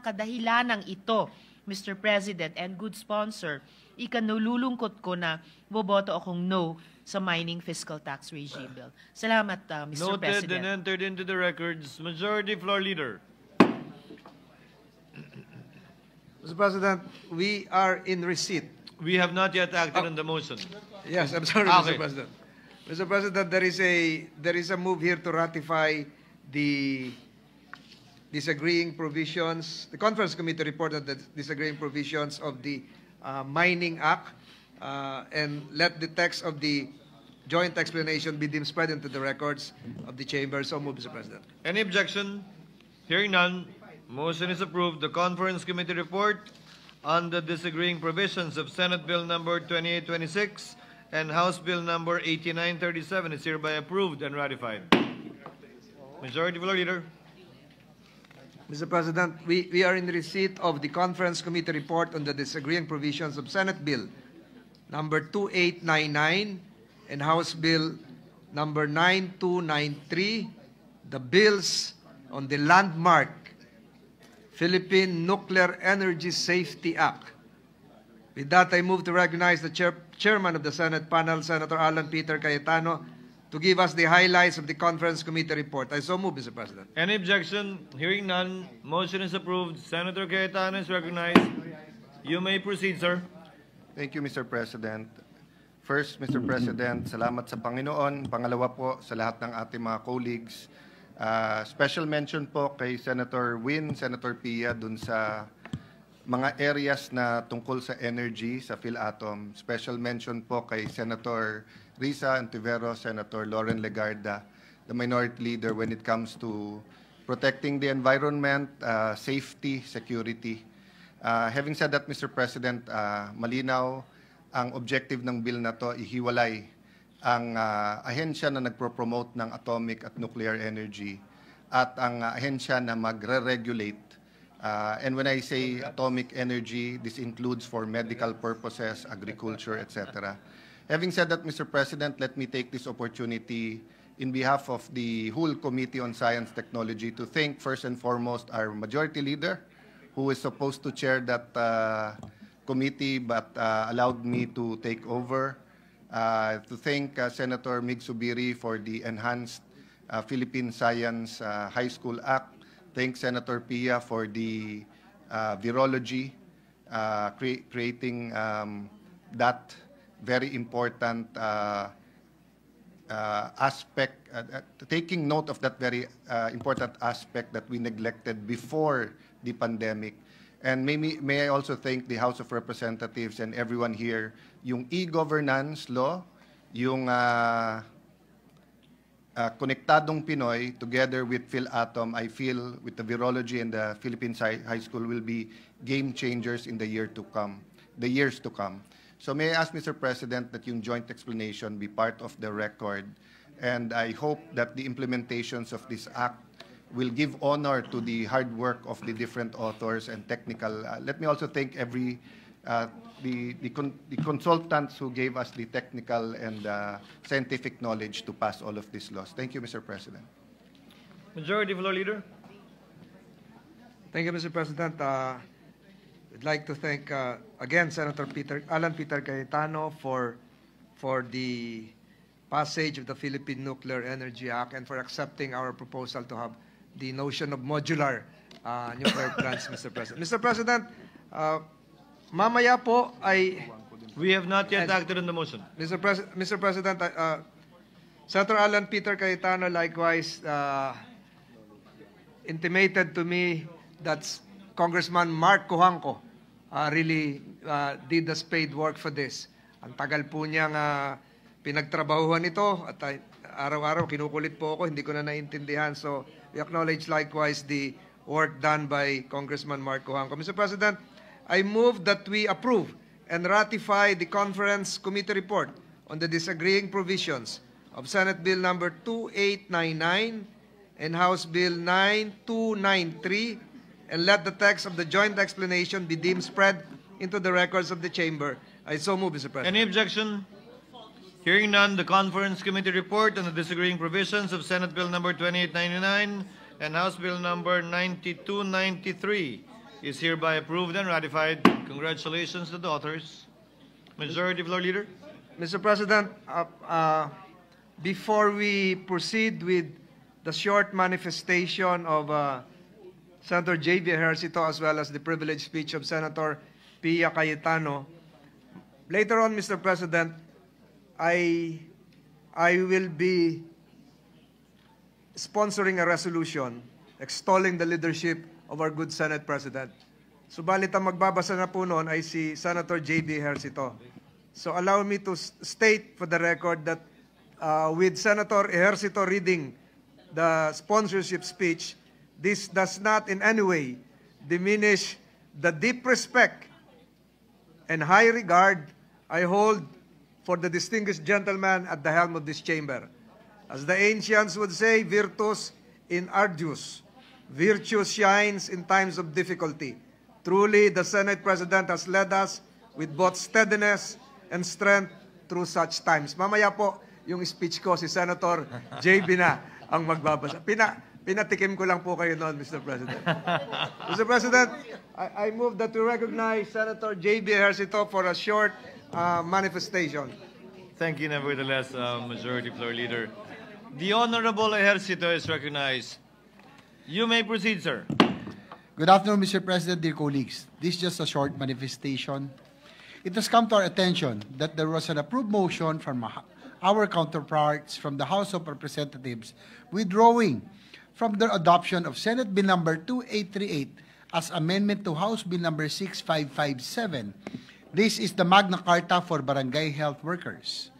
kadahilanang ito, Mr. President and good sponsor, ikanululungkot ko na boboto akong no sa mining fiscal tax regime bill. Salamat, Mr. Noted President. and entered into the records. Majority Floor Leader. Mr. President, we are in receipt. We have not yet acted on the motion. Yes, I'm sorry, Okay. Mr. President. Mr. President, there is a move here to ratify the disagreeing provisions, the conference committee reported the disagreeing provisions of the Mining Act, and let the text of the joint explanation be deemed spread into the records of the chamber. So move, Mr. President. Any objection? Hearing none, motion is approved. The conference committee report on the disagreeing provisions of Senate Bill number 2826 and House Bill number 8937 is hereby approved and ratified. Majority Floor Leader. Mr. President, we are in receipt of the conference committee report on the disagreeing provisions of Senate Bill number 2899 and House Bill number 9293, the bills on the landmark Philippine Nuclear Energy Safety Act. With that, I move to recognize the chairman of the Senate panel, Senator Alan Peter Cayetano, to give us the highlights of the conference committee report. I so move, Mr. President. Any objection? Hearing none, motion is approved. Senator Cayetano is recognized. You may proceed, sir. Thank you, Mr. President. First, Mr. President, salamat sa Panginoon. Pangalawa po sa lahat ng ating mga colleagues. Special mention po kay Senator Win, Senator Pia, dun sa mga areas na tungkol sa energy, sa PhilAtom. Special mention po kay Senator Risa Antiveros, Senator Lauren Legarda, the minority leader when it comes to protecting the environment, safety, security. Having said that, Mr. President, malinaw ang objective ng bill na to, ihiwalay ang ahensya na nagpro-promote ng atomic at nuclear energy at ang ahensya na magre-regulate. And when I say atomic energy, this includes for medical purposes, agriculture, etc. Having said that, Mr. President, let me take this opportunity in behalf of the whole Committee on Science Technology to thank first and foremost our Majority Leader, who is supposed to chair that committee but allowed me to take over. To thank Senator Mig Zubiri for the enhanced Philippine Science High School Act. Thank Senator Pia for the virology, creating that very important aspect, taking note of that very important aspect that we neglected before the pandemic. And may I also thank the House of Representatives and everyone here, yung e-governance law, yung Konektadong Pinoy, together with PhilAtom, I feel with the virology and the Philippine High School will be game changers in the years to come. So may I ask, Mr. President, that yung joint explanation be part of the record, and I hope that the implementations of this act will give honor to the hard work of the different authors and technical. Let me also thank the consultants who gave us the technical and scientific knowledge to pass all of these laws. Thank you, Mr. President. Majority Floor Leader. Thank you, Mr. President. I'd like to thank again Senator Alan Peter Cayetano for the passage of the Philippine Nuclear Energy Act and for accepting our proposal to have the notion of modular nuclear plants, Mr. President. Mr. President, mamaya po ay... We have not yet acted on the motion. Mr. President, Senator Alan Peter Cayetano likewise intimated to me that Congressman Mark Cojuangco really did the spade work for this. Ang tagal po niyang pinagtrabahuhan ito at araw-araw kinukulit po ako, hindi ko na naintindihan. So we acknowledge likewise the work done by Congressman Mark Cojuangco. Mr. President, I move that we approve and ratify the Conference Committee report on the disagreeing provisions of Senate Bill number 2899 and House Bill 9293, and let the text of the joint explanation be deemed spread into the records of the Chamber. I so move, Mr. President. Any objection? Hearing none, the Conference Committee report on the disagreeing provisions of Senate Bill number 2899 and House Bill number 9293 is hereby approved and ratified. Congratulations to the authors. Majority Floor Leader. Mr. President, before we proceed with the short manifestation of Senator J.B. Ejercito as well as the privileged speech of Senator Pia Cayetano, later on, Mr. President, I will be sponsoring a resolution extolling the leadership of our good Senate President. Subalit ang magbabasa na po noon ay si Senator J.B. Ejercito. So allow me to state for the record that with Senator Ejercito reading the sponsorship speech, this does not in any way diminish the deep respect and high regard I hold for the distinguished gentleman at the helm of this chamber. As the ancients would say, virtus in arduus, virtue shines in times of difficulty. Truly, the Senate President has led us with both steadiness and strength through such times. Mamaya po, yung speech ko, si Senator J.B. na ang magbabasa. Pinatikim ko lang po kayo noon, Mr. President. Mr. President, I move that we recognize Senator J.B. Ejercito for a short manifestation. Thank you, nevertheless, Majority Floor Leader. The Honorable Ejercito is recognized. You may proceed, sir. Good afternoon, Mr. President, dear colleagues. This is just a short manifestation. It has come to our attention that there was an approved motion from our counterparts from the House of Representatives withdrawing from their adoption of Senate Bill number 2838 as amendment to House Bill number 6557. This is the Magna Carta for barangay health workers.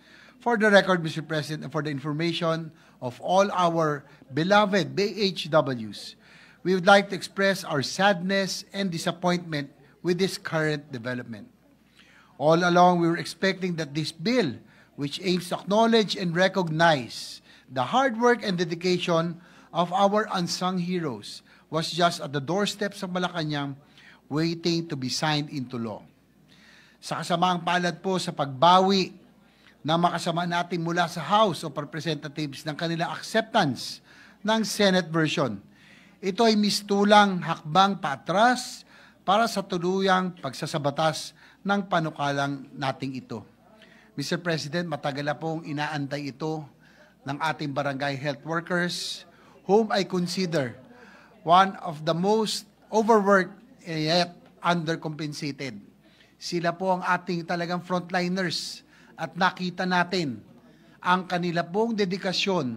For the record, Mr. President, and for the information of all our beloved BHWs, we would like to express our sadness and disappointment with this current development. All along, we were expecting that this bill which aims to acknowledge and recognize the hard work and dedication of our unsung heroes, was just at the doorsteps of Malacanang, waiting to be signed into law. Sa kasamaang palad po sa pagbawi na makasama natin mula sa House of Representatives ng kanilang acceptance ng Senate version, ito ay mistulang hakbang paatras para sa tuluyang pagsasabatas ng panukalang nating ito. Mr. President, matagal na pong inaantay ito ng ating barangay health workers, whom I consider one of the most overworked and yet undercompensated. Sila po ang ating talagang frontliners at nakita natin ang kanila pong dedikasyon,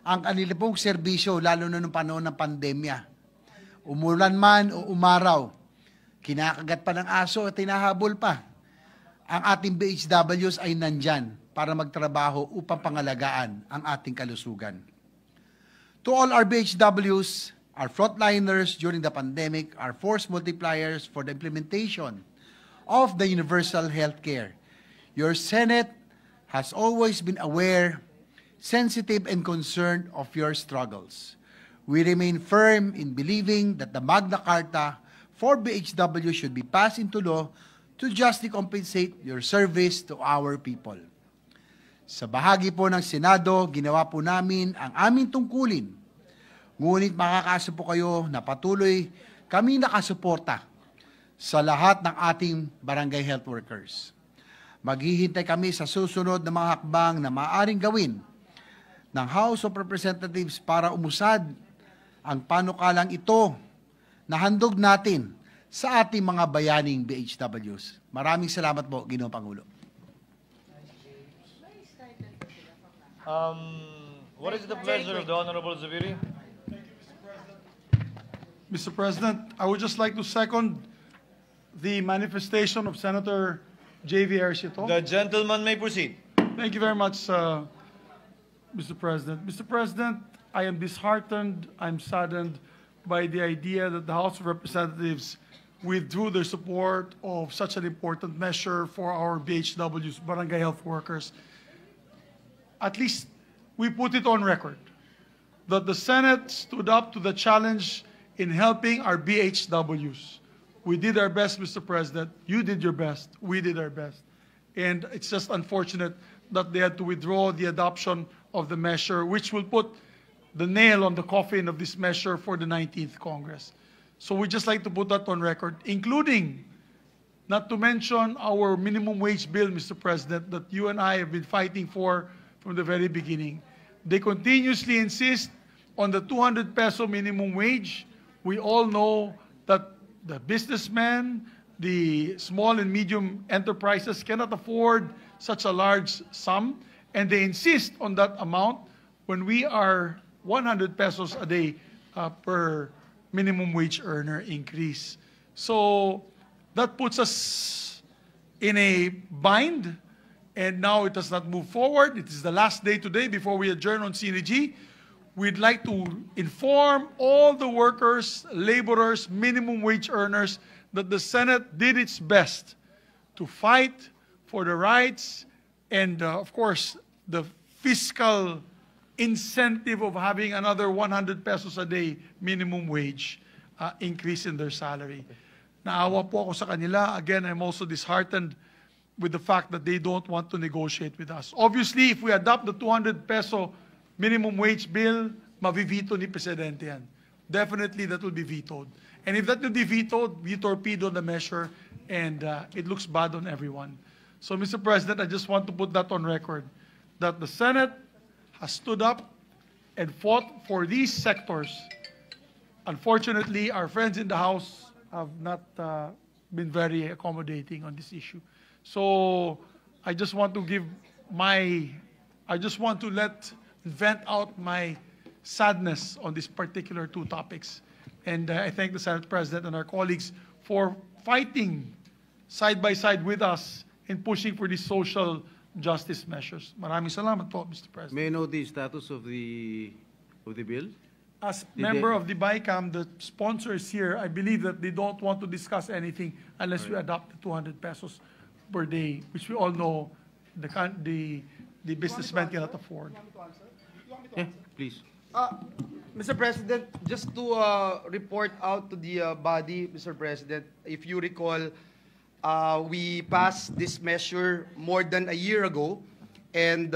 ang kanila pong serbisyo, lalo na noong panahon ng pandemya. Umulan man o umaraw, kinakagat pa ng aso at tinahabol pa. Ang ating BHWs ay nandyan para magtrabaho upang pangalagaan ang ating kalusugan. To all our BHWs, our frontliners during the pandemic, are force multipliers for the implementation of the universal health care. Your Senate has always been aware, sensitive, and concerned of your struggles. We remain firm in believing that the Magna Carta for BHW should be passed into law to justly compensate your service to our people. Sa bahagi po ng Senado, ginawa po namin ang aming tungkulin. Ngunit makakaasa po kayo na patuloy kami nakasuporta sa lahat ng ating barangay health workers. Maghihintay kami sa susunod na mga hakbang na maaaring gawin ng House of Representatives para umusad ang panukalang ito na handog natin sa ating mga bayaning BHWs. Maraming salamat po, Ginoong Pangulo. What is the pleasure of the Honorable Zubiri? Mr. President, I would just like to second the manifestation of Senator J.V. Ejercito. The gentleman may proceed. Thank you very much, Mr. President. Mr. President, I am disheartened, I'm saddened by the idea that the House of Representatives withdrew their support of such an important measure for our BHWs, barangay health workers. At least we put it on record that the Senate stood up to the challenge in helping our BHWs. We did our best, Mr. President. You did your best. We did our best. And it's just unfortunate that they had to withdraw the adoption of the measure, which will put the nail on the coffin of this measure for the 19th Congress. So we'd just like to put that on record, including, not to mention our minimum wage bill, Mr. President, that you and I have been fighting for from the very beginning. They continuously insist on the 200 peso minimum wage. We all know that the businessmen, the small and medium enterprises cannot afford such a large sum, and they insist on that amount when we are 100 pesos a day per minimum wage earner increase. So that puts us in a bind, and now it does not move forward. It is the last day today before we adjourn on CNG. We'd like to inform all the workers, laborers, minimum wage earners that the Senate did its best to fight for the rights and, of course, the fiscal incentive of having another 100 pesos a day minimum wage increase in their salary. Naawa po ako sa kanila. Again, I'm also disheartened with the fact that they don't want to negotiate with us. Obviously, if we adopt the 200 peso minimum wage bill, mavivito ni Presidente yan. Definitely that will be vetoed. And if that will be vetoed, we torpedo the measure, and it looks bad on everyone. So, Mr. President, I just want to put that on record, that the Senate has stood up and fought for these sectors. Unfortunately, our friends in the House have not been very accommodating on this issue. So I just want to vent out my sadness on these particular two topics. And I thank the Senate President and our colleagues for fighting side by side with us in pushing for these social justice measures. Maraming salamat po, Mr. President. May I know the status of the bill? As member of the BICAM, the sponsors here, I believe that they don't want to discuss anything unless we adopt the 200 pesos per day, which we all know the businessman cannot afford. Yeah, please. Mr. President, just to report out to the body, Mr. President, if you recall, we passed this measure more than a year ago, and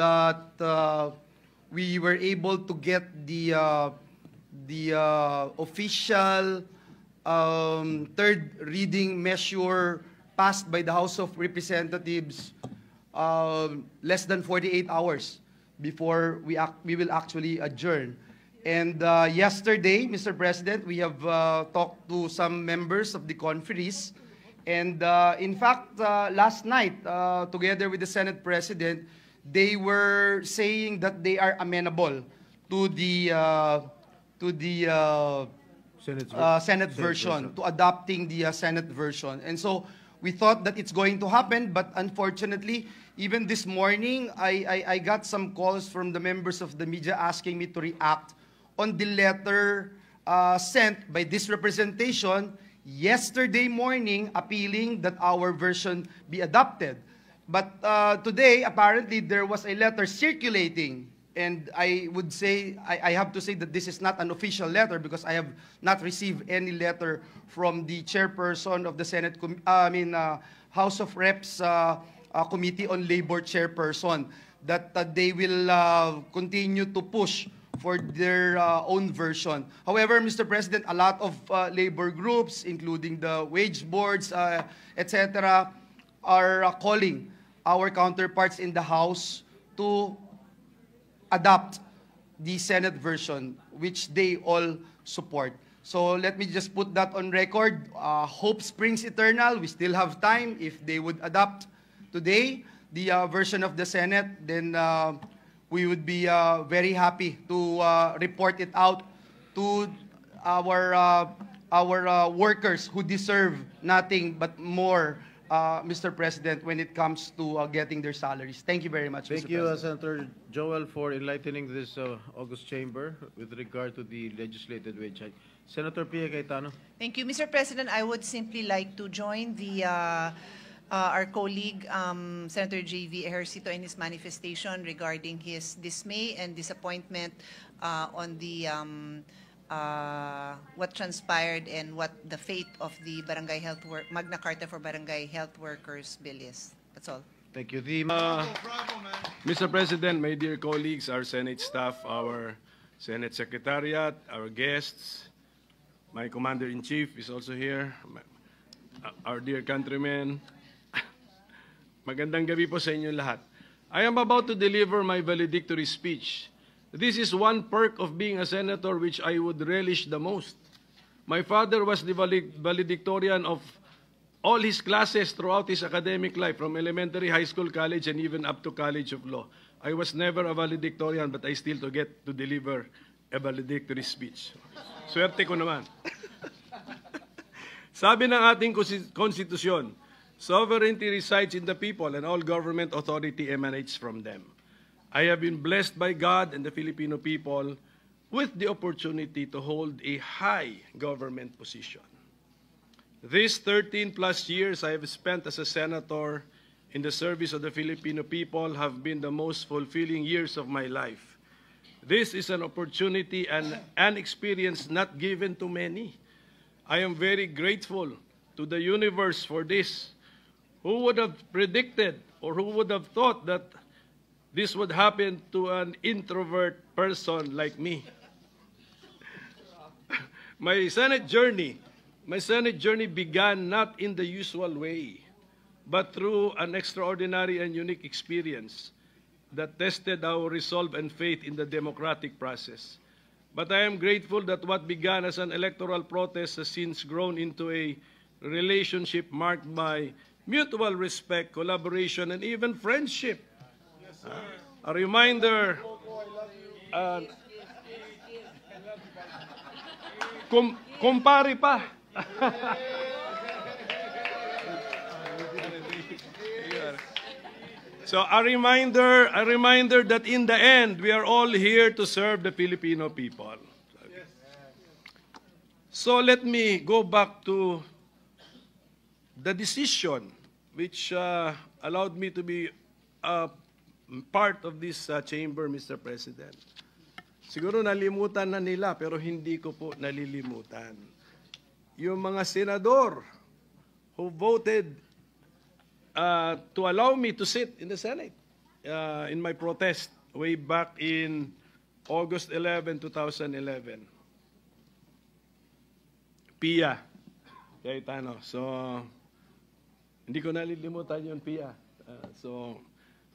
we were able to get the official third reading measure passed by the House of Representatives less than 48 hours before we will actually adjourn. And yesterday, Mr. President, we have talked to some members of the conferees. And in fact, last night, together with the Senate President, they were saying that they are amenable to the Senate version, to adopting the Senate version. And so we thought that it's going to happen, but unfortunately, even this morning, I got some calls from the members of the media asking me to react on the letter sent by this representation yesterday morning appealing that our version be adopted. But today, apparently, there was a letter circulating, and I would say, I have to say that this is not an official letter because I have not received any letter from the chairperson of the Senate, House of Reps Committee on Labor chairperson, that they will continue to push for their own version. However, Mr. President, a lot of labor groups, including the wage boards, etc., are calling our counterparts in the House to adopt the Senate version, which they all support. So let me just put that on record. Hope springs eternal. We still have time. If they would adopt today the version of the Senate, then we would be very happy to report it out to our workers who deserve nothing but more, Mr. President, when it comes to getting their salaries. Thank you very much, Thank Mr. you, President. Senator Joel, for enlightening this August chamber with regard to the legislated wage hike. Senator Pia Cayetano. Thank you, Mr. President. I would simply like to join the our colleague, Senator J.V. Ejercito, in his manifestation regarding his dismay and disappointment on the what transpired and what the fate of the Barangay Health Magna Carta for Barangay Health Workers bill is. That's all. Thank you. Mr. President, my dear colleagues, our Senate staff, our Senate Secretariat, our guests, my Commander-in-Chief is also here, our dear countrymen. Magandang gabi po sa inyo lahat. I am about to deliver my valedictory speech. This is one perk of being a senator which I would relish the most. My father was the valedictorian of all his classes throughout his academic life, from elementary, high school, college, and even up to College of Law. I was never a valedictorian, but I still get to deliver a valedictory speech. Swerte ko naman. Sabi ng ating konstitusyon, sovereignty resides in the people and all government authority emanates from them. I have been blessed by God and the Filipino people with the opportunity to hold a high government position. These 13+ years I have spent as a senator in the service of the Filipino people have been the most fulfilling years of my life. This is an opportunity and an experience not given to many. I am very grateful to the universe for this. Who would have predicted or who would have thought that this would happen to an introvert person like me? My Senate journey began not in the usual way, but through an extraordinary and unique experience that tested our resolve and faith in the democratic process. But I am grateful that what began as an electoral protest has since grown into a relationship marked by mutual respect, collaboration, and even friendship. A reminder, kumpare pa. So a reminder that in the end, we are all here to serve the Filipino people. So let me go back to the decision which allowed me to be part of this chamber, Mr. President. Siguro nalimutan na nila, pero hindi ko po nalilimutan. Yung mga senador who voted to allow me to sit in the Senate in my protest way back in August 11, 2011. Pia Cayetano. So, hindi ko nalilimutan yun, Pia.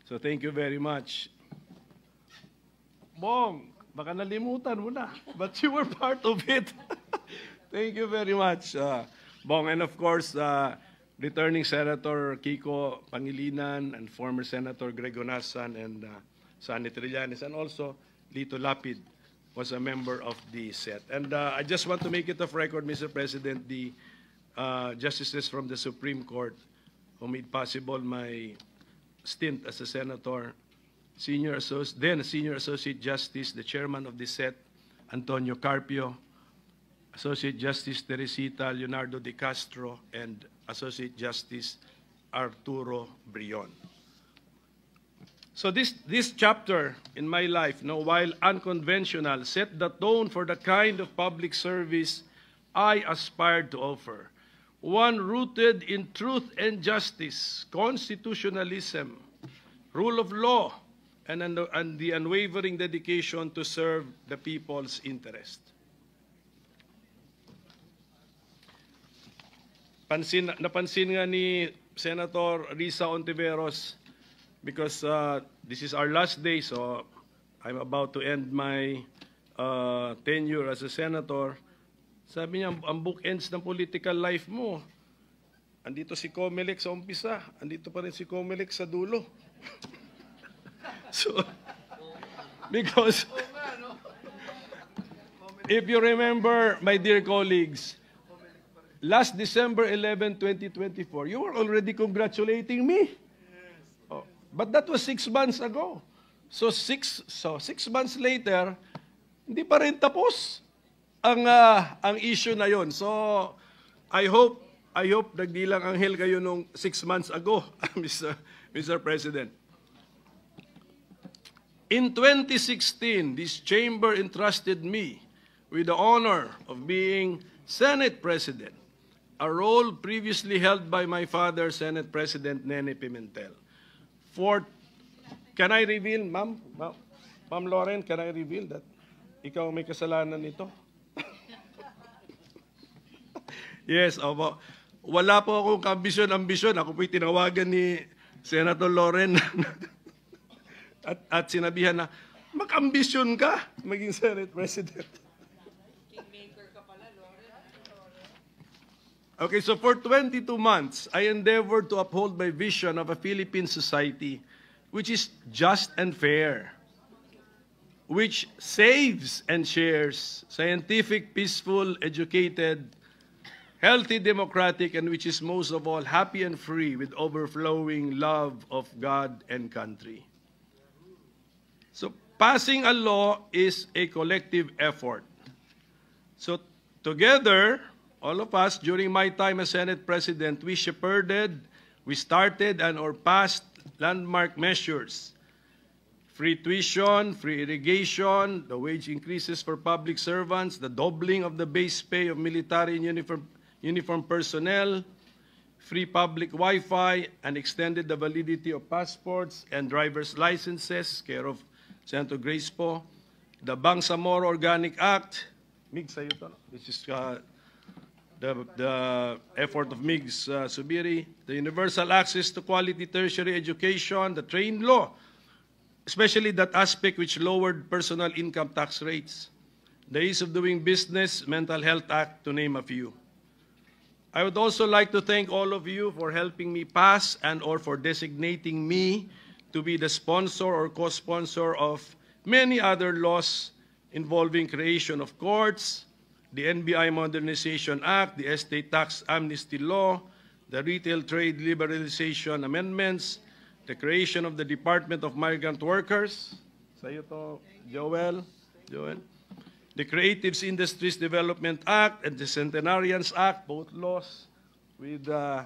So thank you very much. Bong, baka nalimutan mo na, but you were part of it. Thank you very much, Bong. And of course, returning Senator Kiko Pangilinan and former Senator Greg Onasan and Sonny Trillanes, and also Lito Lapid was a member of the set. And I just want to make it of record, Mr. President, the justices from the Supreme Court who made possible my stint as a senator, then Senior Associate Justice, the chairman of the set, Antonio Carpio, Associate Justice Teresita Leonardo de Castro, and Associate Justice Arturo Brion. So this chapter in my life, while unconventional, set the tone for the kind of public service I aspired to offer. One rooted in truth and justice, constitutionalism, rule of law, and the unwavering dedication to serve the people's interest. Napansin nga ni Senator Risa Ontiveros, because this is our last day, so I'm about to end my tenure as a senator. Sabi niya, ang bookends ng political life mo, andito si Comelec sa umpisa, andito pa rin si Comelec sa dulo. So, because, if you remember, my dear colleagues, last December 11, 2024, you were already congratulating me. Oh, but that was 6 months ago. So 6 months later, hindi pa rin tapos ang issue na yon. So I hope nagdilang anghel kayo nung 6 months ago, Mr. President. In 2016, this chamber entrusted me with the honor of being Senate President, a role previously held by my father, Senate President Nene Pimentel. Can I reveal, Ma'am Lauren, can I reveal that ikaw may kasalanan nito? Yes, wala po akong ambisyon. Ako po'y tinawagan ni Senator Lauren at sinabihan na, mag-ambisyon ka maging Senate President. Okay, so for 22 months, I endeavored to uphold my vision of a Philippine society which is just and fair, which saves and shares, scientific, peaceful, educated, healthy, democratic, and which is most of all happy and free with overflowing love of God and country. So passing a law is a collective effort. So together, all of us, during my time as Senate President, we started or passed landmark measures. Free tuition, free irrigation, the wage increases for public servants, the doubling of the base pay of military and uniform personnel, free public Wi-Fi, and extended the validity of passports and driver's licenses, care of Senator Grace po, the Bangsamoro Organic Act, MIGS sa'yo to, which is the effort of MIGS Subiri, the universal access to quality tertiary education, the train law, especially that aspect which lowered personal income tax rates, the ease of doing business, Mental Health Act, to name a few. I would also like to thank all of you for helping me pass or for designating me to be the sponsor or co-sponsor of many other laws involving creation of courts, the NBI Modernization Act, the Estate Tax Amnesty Law, the Retail Trade Liberalization Amendments, the creation of the Department of Migrant Workers, sa'yo to, Joel, the Creative Industries Development Act and the Centenarians Act, both laws with the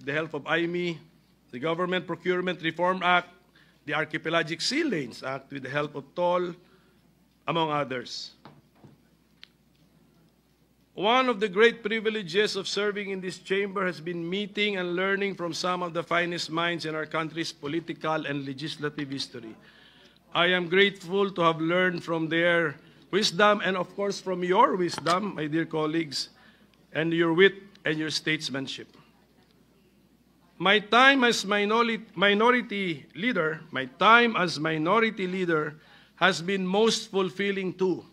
help of IME, the Government Procurement Reform Act, the Archipelagic Sea Lanes Act with the help of TOL, among others. One of the great privileges of serving in this chamber has been meeting and learning from some of the finest minds in our country's political and legislative history. I am grateful to have learned from their wisdom and, of course, from your wisdom, my dear colleagues, and your wit and your statesmanship. My time as minority leader has been most fulfilling too.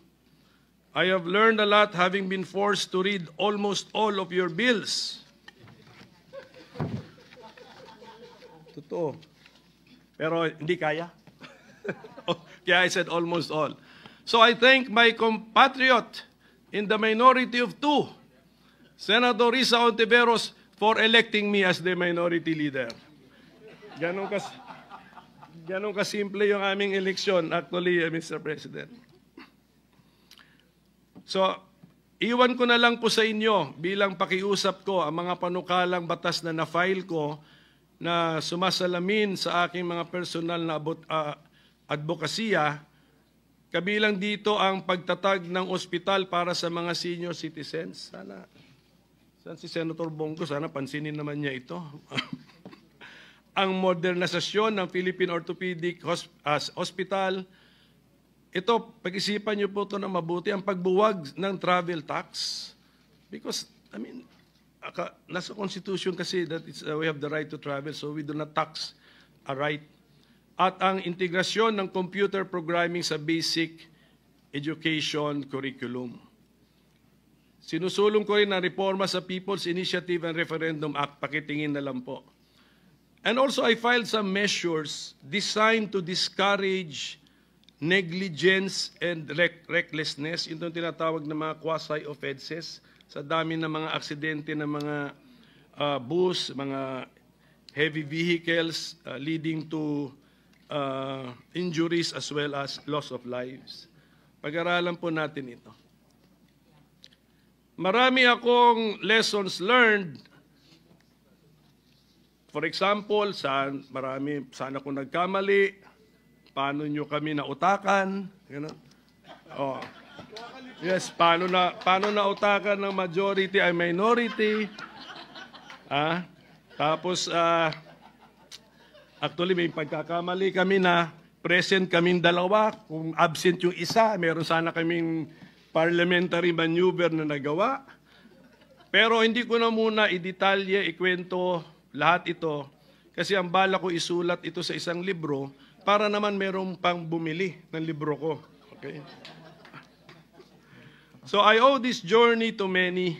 I have learned a lot having been forced to read almost all of your bills. Totoo. Pero hindi kaya. Kaya I said almost all. So I thank my compatriot in the minority of two, Senator Risa Hontiveros, for electing me as the minority leader. Ganun kasimple yung aming eleksyon, actually, Mr. President. So, iwan ko na lang po sa inyo bilang pakiusap ko ang mga panukalang batas na na-file ko na sumasalamin sa aking mga personal na advokasya, kabilang dito ang pagtatag ng ospital para sa mga senior citizens. Saan si Senator Bongo? Sana pansinin naman niya ito. Ang modernisasyon ng Philippine Orthopedic Hospital. Ito, pag-isipan niyo po ito na mabuti, ang pagbuwag ng travel tax. Because, I mean, nasa Constitution kasi that we have the right to travel, so we do not tax a right. At ang integrasyon ng computer programming sa basic education curriculum. Sinusulong ko rin ang reforma sa People's Initiative and Referendum Act, pakitingin na lang po. And also, I filed some measures designed to discourage negligence and recklessness, ito yung tinatawag na mga quasi-offenses, sa dami ng mga aksidente ng mga bus, mga heavy vehicles leading to injuries as well as loss of lives. Pag-aralan po natin ito. Marami akong lessons learned. For example, saan ako nagkamali, paano nyo kami nautakan, yes, paano nautakan ng majority ay minority. Tapos, actually may pagkakamali kami na present kaming dalawa, kung absent yung isa, meron sana kaming parliamentary maneuver na nagawa. Pero hindi ko na muna i-detalye, ikwento lahat ito, kasi ang bala ko isulat ito sa isang libro para naman merong pang bumili ng libro ko. Okay? So I owe this journey to many.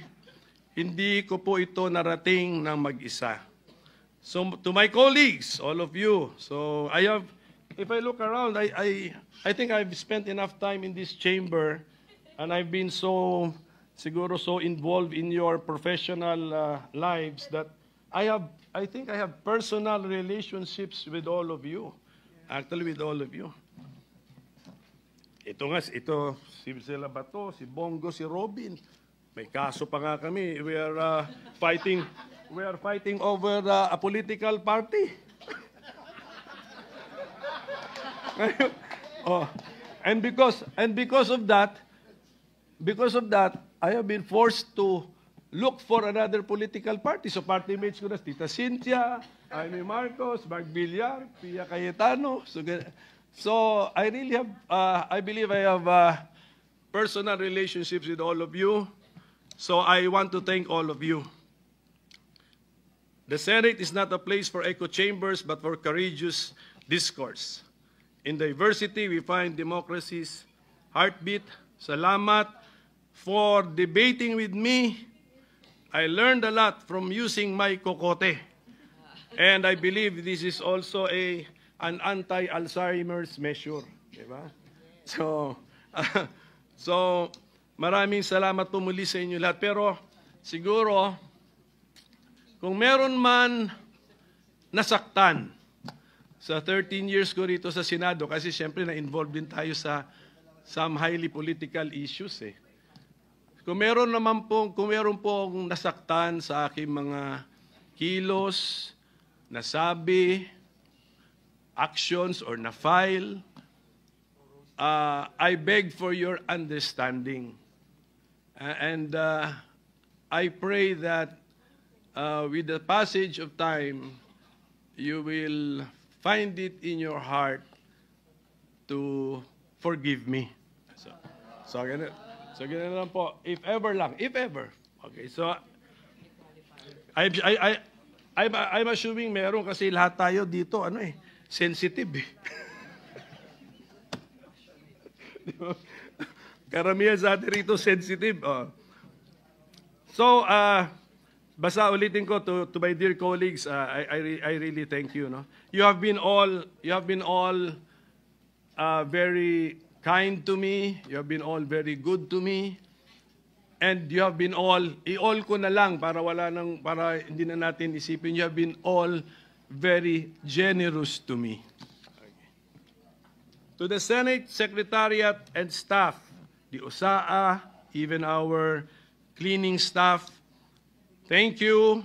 Hindi ko po ito narating ng mag-isa. So to my colleagues, all of you, so if I look around, I think I've spent enough time in this chamber and I've been siguro so involved in your professional lives that I think I have personal relationships with all of you. Actually, with all of you. Ito, si Sila Bato, si Bongo, si Robin. May kaso pa nga kami. We are fighting over a political party. And because of that, I have been forced to look for another political party. So party mates ko na, Tita Cynthia, Jaime Marcos, Mark Villar, Pia Cayetano. So I really have, I believe I have personal relationships with all of you. So I want to thank all of you. The Senate is not a place for echo chambers, but for courageous discourse. In diversity, we find democracy's heartbeat. Salamat for debating with me. I learned a lot from using my kokote. And I believe this is also an anti-Alzheimer's measure. Diba? So, maraming salamat po muli sa inyo lahat. Pero siguro, kung meron man nasaktan sa 13 years ko rito sa Senado, kasi siyempre na-involved din tayo sa some highly political issues eh. Kung meron pong nasaktan sa aking mga kilos, nasabi, actions or na-file, I beg for your understanding. And I pray that with the passage of time, you will find it in your heart to forgive me. So ganun lang po. If ever lang. If ever. Okay, so I'm assuming meron kasi lahat tayo dito, sensitive eh. Karamihan sa atin rito sensitive. So, basta ulitin ko to my dear colleagues, I really thank you. No? You have been all very kind to me. You have been all very good to me. And you have been all, i-all ko na lang para hindi na natin isipin, you have been all very generous to me. Okay. To the Senate Secretariat and staff, the OSAA, even our cleaning staff, thank you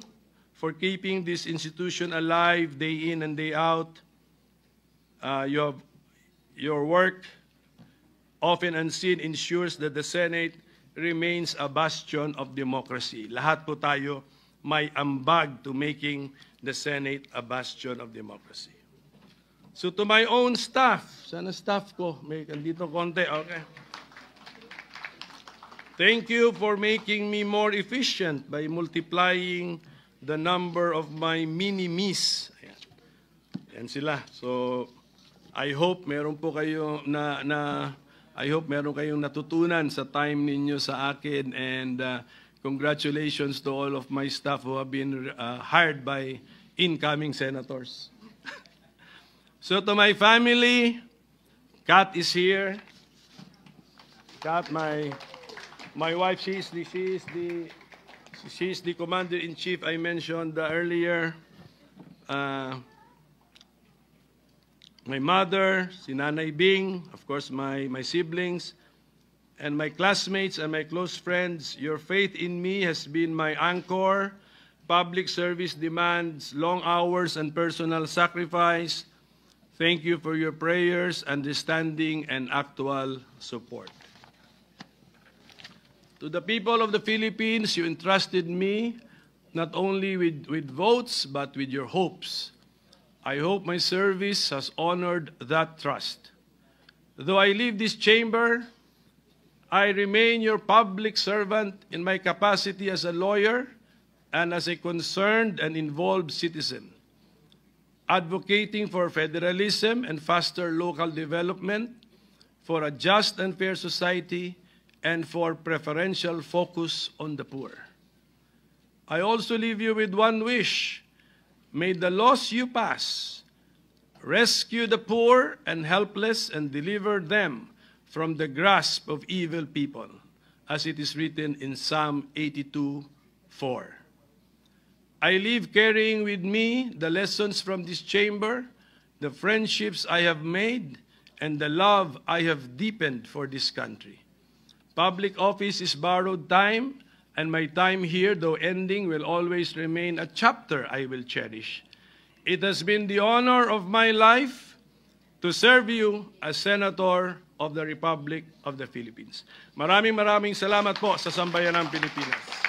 for keeping this institution alive day in and day out. Your work, often unseen, ensures that the Senate remains a bastion of democracy. Lahat po tayo may ambag to making the Senate a bastion of democracy. So to my own staff, sana staff ko, may kandito konti, okay. Thank you for making me more efficient by multiplying the number of my mini-me's. Yan sila. So I hope meron po kayo I hope meron kayong natutunan sa time ninyo sa akin, and congratulations to all of my staff who have been hired by incoming senators. So to my family, Kat is here. Kat, my wife, she's the commander-in-chief I mentioned earlier. My mother, si Nanay Bing, of course my siblings, and my classmates and my close friends. Your faith in me has been my anchor. Public service demands long hours and personal sacrifice. Thank you for your prayers, understanding, and actual support. To the people of the Philippines, you entrusted me not only with votes, but with your hopes. I hope my service has honored that trust. Though I leave this chamber, I remain your public servant in my capacity as a lawyer and as a concerned and involved citizen, advocating for federalism and faster local development, for a just and fair society, and for preferential focus on the poor. I also leave you with one wish. May the laws you pass rescue the poor and helpless and deliver them from the grasp of evil people, as it is written in Psalm 82:4. I leave carrying with me the lessons from this chamber, the friendships I have made, and the love I have deepened for this country. Public office is borrowed time, and my time here, though ending, will always remain a chapter I will cherish. It has been the honor of my life to serve you as Senator of the Republic of the Philippines. Maraming salamat po sa sambayanang Pilipinas.